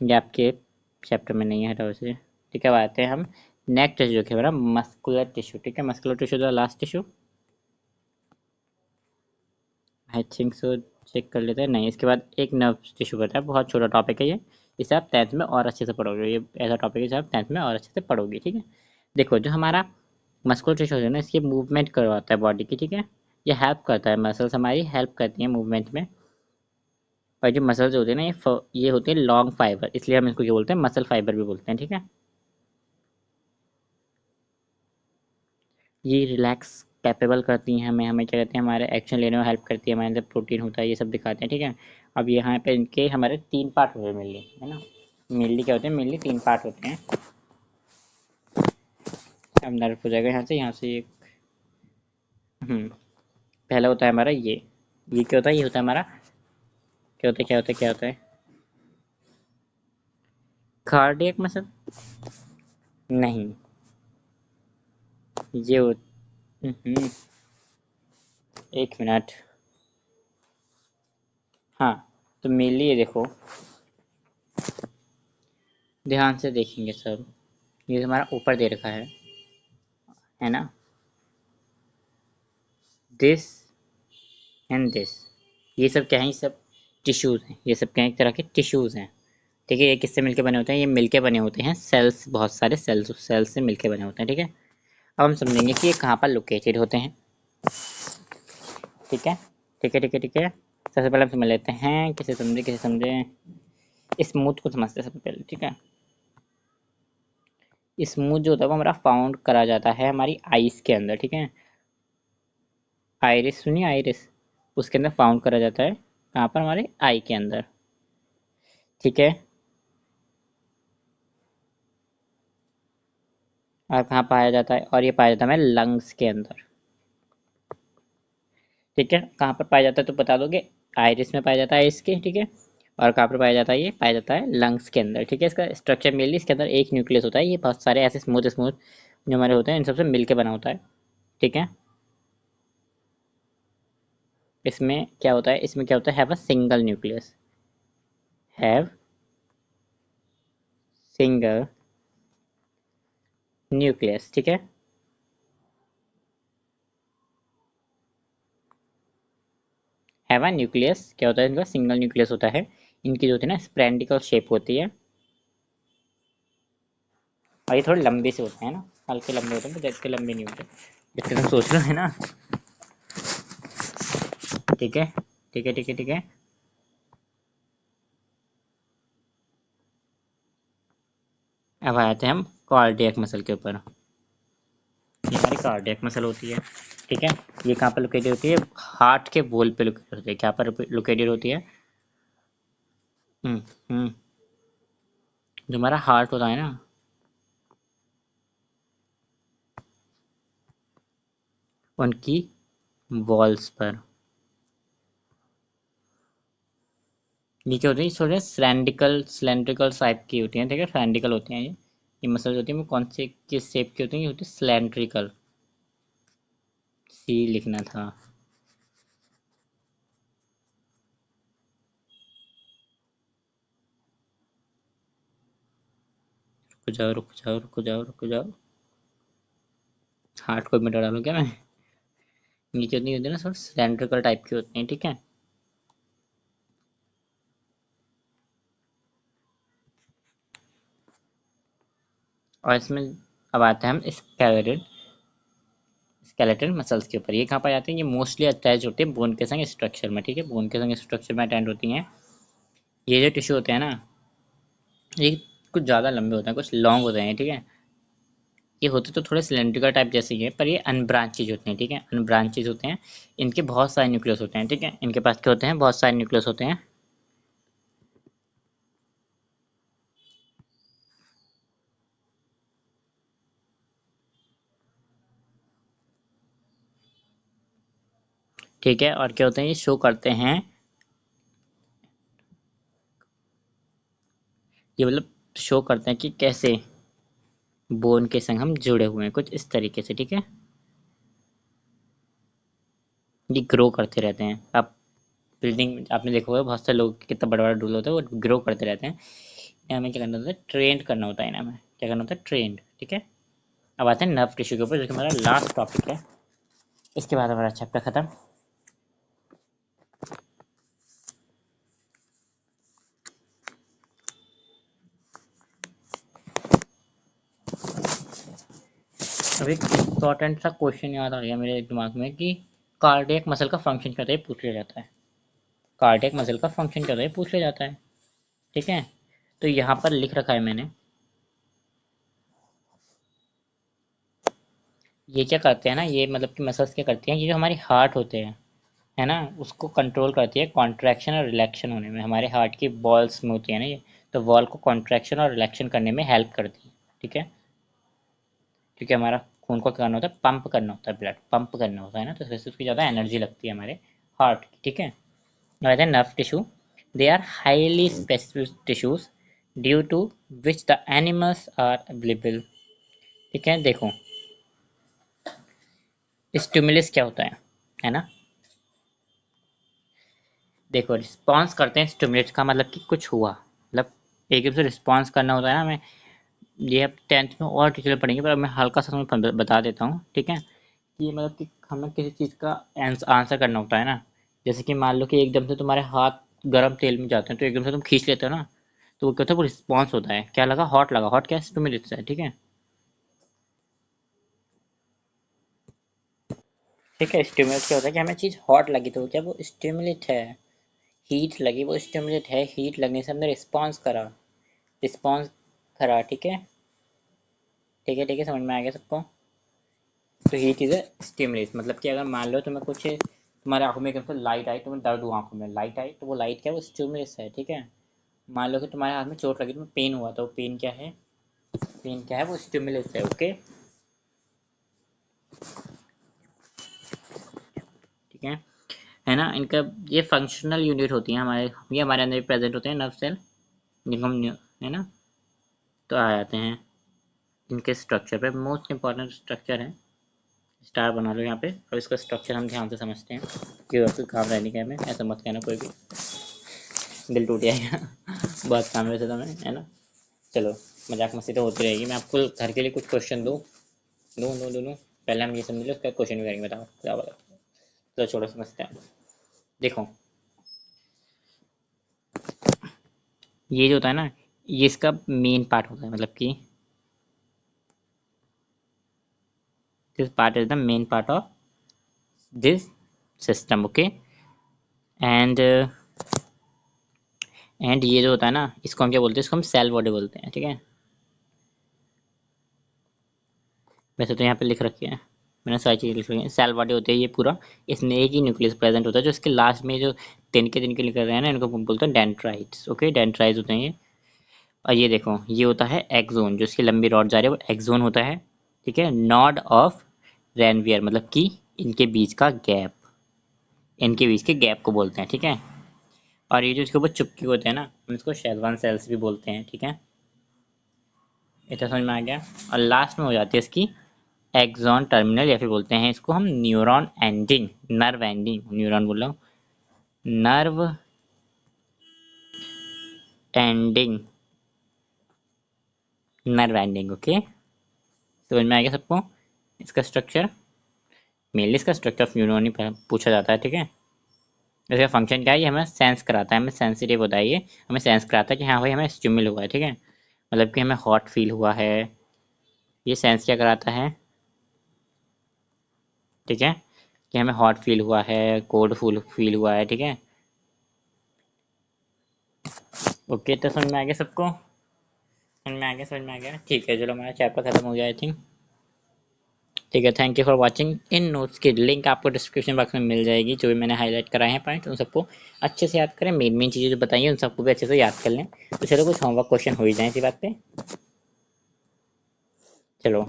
ये आपके चैप्टर में नहीं है, हटाओ इसे। ठीक है, अब आते हैं हम नेक्स्ट टिश्यू जो कि हमारा मस्कुलर टिश्यू। ठीक है, muscular tissue the last tissue, I think so, check कर लेते हैं। नहीं, इसके बाद एक नर्व टिश्यू बता है, बहुत छोटा टॉपिक है ये, इसे आप 10th में और अच्छे से पढ़ोगे। ये ऐसा टॉपिक है जिसे आप 10th में और अच्छे से पढ़ोगे। ठीक है, देखो जो हमारा मस्कुलर टिश्यू है ना, इसकी मूवमेंट करवाता है बॉडी की। ठीक है, ये हेल्प करता है, मसल्स हमारी हेल्प करती हैं मूवमेंट में। और जो मसल्स होते हैं ना, ये होते हैं लॉन्ग फाइबर, इसलिए हम इसको क्या बोलते हैं, मसल फाइबर भी बोलते हैं। ठीक है, ये रिलैक्स कैपेबल करती हैं हमें, हमें क्या कहते हैं, हमारे एक्शन लेने में हेल्प करती है, हमारे अंदर प्रोटीन होता है, ये सब दिखाते हैं। ठीक है, अब यहाँ पे इनके हमारे 3 पार्ट हुए मेनली, है ना। मेनली क्या होते हैं, मेनली 3 पार्ट होते हैं। अब नर्व हो जाएगा यहाँ से एक, पहला होता है हमारा ये क्या होता है, ये होता है हमारा, क्या होता है, क्या होता है, क्या होता है, कार्डियक मसल, नहीं, ये हो, हम्म, एक मिनट, हाँ, तो मेनली ये देखो, ध्यान से देखेंगे सब, ये हमारा ऊपर दे रखा है ना, दिस एंड दिस, ये सब क्या है, ये सब टिश्यूज़ हैं, ये सब क्या है, एक तरह के टिश्यूज़ हैं। ठीक है, ये किससे मिलके बने होते हैं, ये मिलके बने होते हैं सेल्स, बहुत सारे सेल्स से मिलके बने होते हैं। ठीक है, अब हम समझेंगे कि ये कहाँ पर लोकेटेड होते हैं। ठीक है, ठीक है, ठीक है, ठीक है, सबसे पहले हम समझ लेते हैं, किसे समझे, स्मूथ को समझते हैं सबसे पहले। ठीक है, स्मूथ जो होता है वो हमारा फाउंड करा जाता है हमारी आइस के अंदर, ठीक है। आइरिस सुनिए, आइरिस, उसके अंदर फाउंड करा जाता है, कहाँ पर, हमारे आई के अंदर, ठीक है। और कहाँ पाया जाता है, और ये पाया जाता है हमारे लंग्स के अंदर, ठीक है। कहाँ पर पाया जाता है तो बता दोगे, आइरिस में पाया जाता है इसके, ठीक है। और कहाँ पर पाया जाता है, ये पाया जाता है लंग्स के अंदर, ठीक है। इसका स्ट्रक्चर मेनली इसके अंदर एक न्यूक्लियस होता है, ये बहुत सारे ऐसे स्मूथ स्मूथ जो हमारे होते हैं इन सबसे मिलके बना होता है, ठीक है। इसमें क्या होता है, इसमें क्या होता है, have a single nucleus, have single nucleus, ठीक है। हैव अ न्यूक्लियस क्या होता है, इनका सिंगल न्यूक्लियस होता है। इनकी जो होती है ना स्प्रेंडिकल शेप होती है, और ये थोड़े लंबे से होते हैं ना, हल्के लंबे होते हैं, इतने लंबे नहीं होते जितने तुम सोच रहे हो, है ना, ठीक है, ठीक है, ठीक है, ठीक है। अब आते हैं हम कार्डियक मसल के ऊपर। ये हमारी कार्डियक मसल होती है, ठीक है। ये कहाँ पर लोकेटेड होती है, हार्ट के बोल पे लोकेटेड होती है, क्या पर लोकेटेड होती है, हम्म हम्म जो हमारा हार्ट होता है ना, उनकी वॉल्स पर, ये क्या होती है, थोड़े सिलेंड्रिकल सिलेंड्रिकल टाइप की होती हैं, ठीक है, सिलेंड्रिकल होती हैं ये मसल होती है, वो कौन से किस शेप की होती है, ये होती है सिलेंड्रिकल, सी लिखना था। रुक जाओ, रुक जाओ, रुक जाओ, रुक जाओ, हार्ट को मिटा डालूं क्या मैं, नीचे नहीं होती ना, थोड़ा सिलेंड्रिकल टाइप की होती हैं, ठीक है। और इसमें अब आते हैं हम स्केलेटन, स्केलेटन मसल्स के ऊपर, ये कहाँ पाए जाते हैं, ये मोस्टली अटैच होते हैं बोन के संग स्ट्रक्चर में, ठीक है, बोन के संग स्ट्रक्चर में अटैच होती हैं। ये जो टिश्यू होते हैं ना, ये कुछ ज़्यादा लंबे होते हैं, कुछ लॉन्ग होते हैं, ठीक है। ये होते तो थोड़े सिलेंड्रिकल टाइप जैसे ही है, पर ये अनब्रांचेज होते हैं, ठीक है, अनब्रांचेज होते हैं। इनके बहुत सारे न्यूक्लियस होते हैं, ठीक है, इनके पास क्या होते हैं, बहुत सारे न्यूक्लियस होते हैं। ठीक है, और क्या होते हैं, ये शो करते हैं, ये मतलब शो करते हैं कि कैसे बोन के संग हम जुड़े हुए हैं, कुछ इस तरीके से, ठीक है। ये ग्रो करते रहते हैं, आप बिल्डिंग आपने देखा होगा, बहुत से लोग कितना बड़ा बड़ा डूल होता है, वो ग्रो करते रहते हैं। इन्हें हमें क्या करना होता है, ट्रेंड करना होता है, इन्हें हमें क्या करना होता है, ट्रेंड, ठीक है। अब आते हैं नर्व टिश्यू के ऊपर, जो कि हमारा लास्ट टॉपिक है, इसके बाद हमारा चैप्टर खत्म। अब एक इम्पॉर्टेंट सा क्वेश्चन याद आ गया मेरे दिमाग में कि कार्डियक मसल का फंक्शन क्या होता है, पूछ लिया जाता है, कार्डियक मसल का फंक्शन क्या होता है, पूछ लिया जाता है, ठीक है। तो यहाँ पर लिख रखा है मैंने, ये क्या करते हैं ना, ये मतलब कि मसल्स क्या करती हैं, ये जो हमारी हार्ट होते हैं, है ना, उसको कंट्रोल करती है कॉन्ट्रैक्शन और रिलैक्शन होने में, हमारे हार्ट की बॉल्स में होती है ना ये, तो वॉल को कॉन्ट्रैक्शन और रिलैक्शन करने में हेल्प करती है, ठीक है। क्योंकि हमारा खून को करना होता है, पंप करना होता है, ब्लड पंप करना होता है ना, तो इस वजह से उसकी ज़्यादा एनर्जी लगती है हमारे हार्ट की, ठीक है। और nerve tissue, they are highly specific tissues due to which the animals are available, ठीक है। देखो स्टिमुलस क्या होता है ना, देखो रिस्पॉन्स करते हैं स्टिमुलेट का मतलब कि कुछ हुआ, मतलब एकदम से रिस्पॉन्स करना होता है ना, हमें ये अब 10th में और डिटेल पढ़ेंगे, पर मैं हल्का सा तुम्हें बता देता हूँ, ठीक है। कि मतलब कि हमें किसी चीज़ का आंसर करना होता है ना, जैसे कि मान लो कि एकदम से तुम्हारे हाथ गर्म तेल में जाते हैं, तो एकदम से तुम खींच लेते हो ना, तो वो क्या होता है, वो रिस्पॉन्स होता है, क्या लगा, हॉट लगा, हॉट क्या स्टिमुलेट है, ठीक है। ठीक है, स्टिमुलेट क्या होता है कि हमें चीज़ हॉट लगी तो क्या वो स्टिमुलेट है, हीट लगी वो स्टिमुलेट है, हीट लगने से हमने रिस्पॉन्स करा, रिस्पॉन्स करा, ठीक है। ठीक है, समझ में आ गया सबको। तो हीट इज अ स्टिमुलस, मतलब कि अगर मान लो तुम्हें कुछ तुम्हारे आंखों में एकदम से लाइट आई, तुम्हें दर्द हुआ आंखों में, लाइट आई, तो वो लाइट क्या है, वो स्टिमुलस है। ठीक है, मान लो कि तुम्हारे हाथ में चोट लगी, तुम्हें पेन हुआ, तो पेन क्या है, पेन क्या है, वो स्टिमुलस है। ओके, ठीक है ना। इनका ये फंक्शनल यूनिट होती है हमारे, ये हमारे अंदर प्रेजेंट होते हैं, नर्व सेल, जिनको हम है ना, तो आ जाते हैं इनके स्ट्रक्चर पे। मोस्ट इंपॉर्टेंट स्ट्रक्चर है, स्टार बना लो यहाँ पे, और इसका स्ट्रक्चर हम ध्यान से समझते हैं कि वैसे काम रहने का हमें, ऐसा मत कहना कोई भी, दिल टूट जाएगा बहुत काम है वैसे तो मैं, है ना। चलो, मजाक मस्ती तो होती रहेगी। मैं आपको घर के लिए कुछ क्वेश्चन दूँ, दूँ पहले हम ये समझ लो, उसका क्वेश्चन भी करेंगे, बताओ क्या बोला। चलो छोड़ो, समझते हैं। देखो, ये जो होता है ना, ये इसका मेन पार्ट होता है, मतलब कि this part is the main part of this system. Okay, and ये जो होता है ना, इसको हम क्या बोलते हैं, इसको हम सेल बॉडी बोलते हैं। ठीक है, वैसे तो यहाँ पे लिख रखी है, मैंने सारी चीज़ें लिख रखी है। सेल बॉडी होती है ये पूरा, इसमें एक ही न्यूक्लियस प्रेजेंट होता है, जो इसके लास्ट में जो तिनके निकल रहे हैं ना, इनको बोलते हैं डेंड्राइट्स। ओके, डेंड्राइट्स होते हैं ये। और ये देखो, ये होता है एक्सोन, जो इसकी लंबी रॉड जा रही है वो एक्सोन होता है। ठीक है, नॉड ऑफ रेनवियर, मतलब कि इनके बीच का गैप, इनके बीच के गैप को बोलते हैं। ठीक है, और ये जो इसके ऊपर चुपके होते हैं ना, हम इसको शेल्वान सेल्स भी बोलते हैं। ठीक है, इतना समझ में आ गया। और लास्ट में हो जाती है इसकी एक्सॉन टर्मिनल, या फिर बोलते हैं इसको हम neuron ending, nerve ending, neuron बोल रहा हूँ, nerve ending, nerve ending. Okay, समझ में आ गया सबको इसका स्ट्रक्चर। मेनली इसका स्ट्रक्चर ऑफ न्यूरॉन ही पूछा जाता है। ठीक है, इसका फंक्शन क्या है, ये हमें सेंस कराता है, हमें सेंसिटिव होता है, ये हमें सेंस कराता है कि हाँ भाई हमें स्टिमुल हुआ है। ठीक है, मतलब कि हमें हॉट फील हुआ है, ये सेंस क्या कराता है, ठीक है, कि हमें हॉट फील हुआ है, कोल्ड फील हुआ है। ठीक है, ओके, तो समझ में आ गया सबको, समझ में आ गया। ठीक है, चलो हमारा चैप्टर खत्म हो गया आई थिंक। ठीक है, thank you for watching. In notes की लिंक आपको डिस्क्रिप्शन बॉक्स में मिल जाएगी, जो भी मैंने हाईलाइट कराए हैं पॉइंट, उन सबको अच्छे से याद करें। मेन चीज़ें जो बताइए उन सबको भी अच्छे से याद कर लें। तो चलो कुछ होमवर्क क्वेश्चन हो ही जाए इसी बात पे। चलो,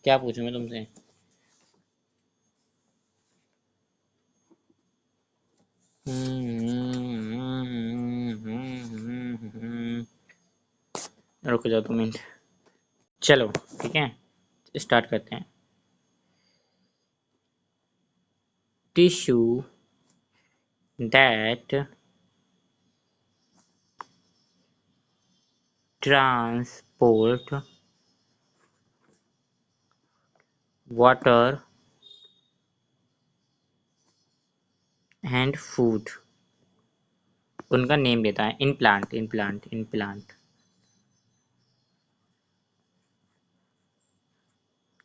क्या पूछूं मैं तुमसे, रुक जाओ 2 मिनट। चलो, ठीक है, स्टार्ट करते हैं। Tissue that transport water and food, उनका नेम देता है। इन प्लांट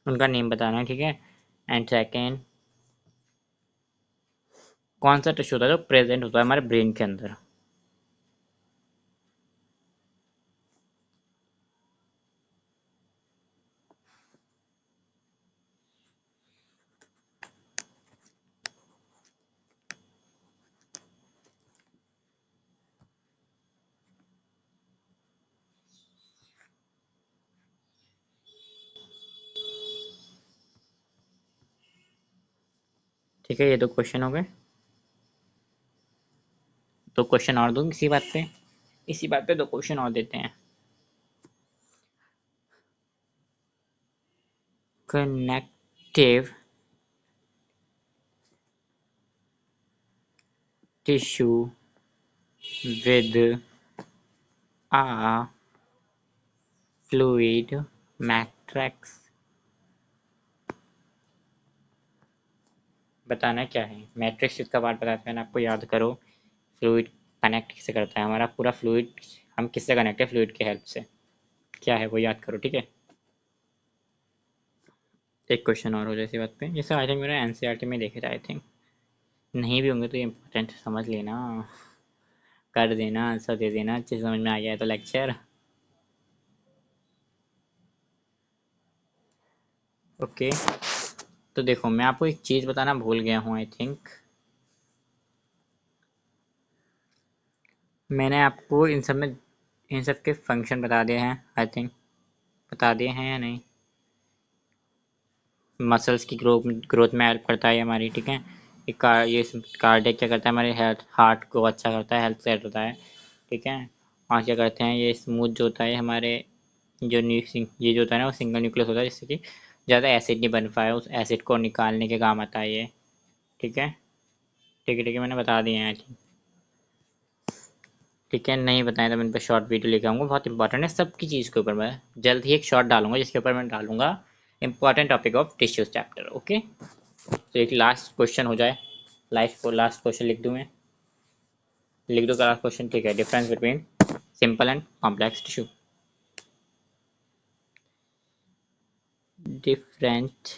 उनका नेम बताना है। ठीक है, एंड सेकेंड, कौन सा टिश्यू होता है जो प्रेजेंट होता है हमारे ब्रेन के अंदर। ठीक है, ये 2 क्वेश्चन हो गए। 2 क्वेश्चन और दूँ इसी बात पे, इसी बात पे 2 क्वेश्चन और देते हैं। Connective tissue with a fluid matrix, बताना क्या है। मैट्रिक्स इसका पार्ट बताते हैं, आपको याद करो। फ्लूइड कनेक्ट किससे करता है, हमारा पूरा फ्लूइड हम किससे कनेक्ट है, फ्लूइड के हेल्प से। क्या है वो याद करो। ठीक है, एक क्वेश्चन और हो जाए इसी बात पे। ये सब आई थिंक मेरा एनसीईआरटी में देखे थे आई थिंक, नहीं भी होंगे तो ये इंपॉर्टेंट समझ लेना, कर देना, आंसर दे देना। अच्छे समझ में आ गया है तो लेक्चर। ओके, तो देखो मैं आपको एक चीज़ बताना भूल गया हूँ आई थिंक। मैंने आपको इन सब के फंक्शन बता दिए हैं आई थिंक, बता दिए हैं या नहीं। मसल्स की ग्रोथ में हेल्प करता है ये हमारी, ठीक है। ये कार्डियक क्या करता है, हमारे हेल्थ हार्ट को अच्छा करता है, हेल्थ सेट होता है, ठीक है। और क्या करते हैं, ये स्मूथ जो होता है हमारे जो ये जो होता है ना वो सिंगल न्यूक्लियस होता है, जिससे कि ज़्यादा एसिड नहीं बन पाए, उस एसिड को निकालने के काम आता है ये, ठीक है। ठीक है ठीक है, मैंने बता दिए हैं आई थिंक, ठीक है। नहीं बताया तो मैं इन पर शॉर्ट वीडियो लेके आऊँगा, बहुत इंपॉर्टेंट है सबकी चीज़ के ऊपर। मैं जल्द ही एक शॉर्ट डालूंगा जिसके ऊपर मैं डालूंगा important topic of tissues chapter, okay. तो एक लास्ट क्वेश्चन हो जाए, लास्ट क्वेश्चन लिख दूँ मैं, लिख दो लास्ट क्वेश्चन, ठीक है। Difference between simple and complex tissue, different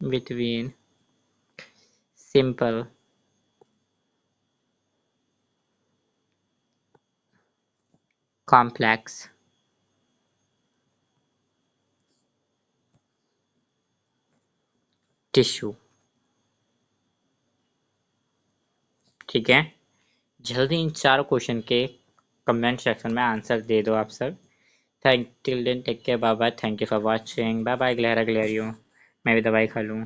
between simple complex tissue, ठीक है। जल्दी इन चारों क्वेश्चन के कमेंट सेक्शन में आंसर दे दो आप सब। Thank till then take care, bye bye, thank you for watching, bye bye, ग्लेरा ग्लेरियो। मैं भी दवाई खा लूँ।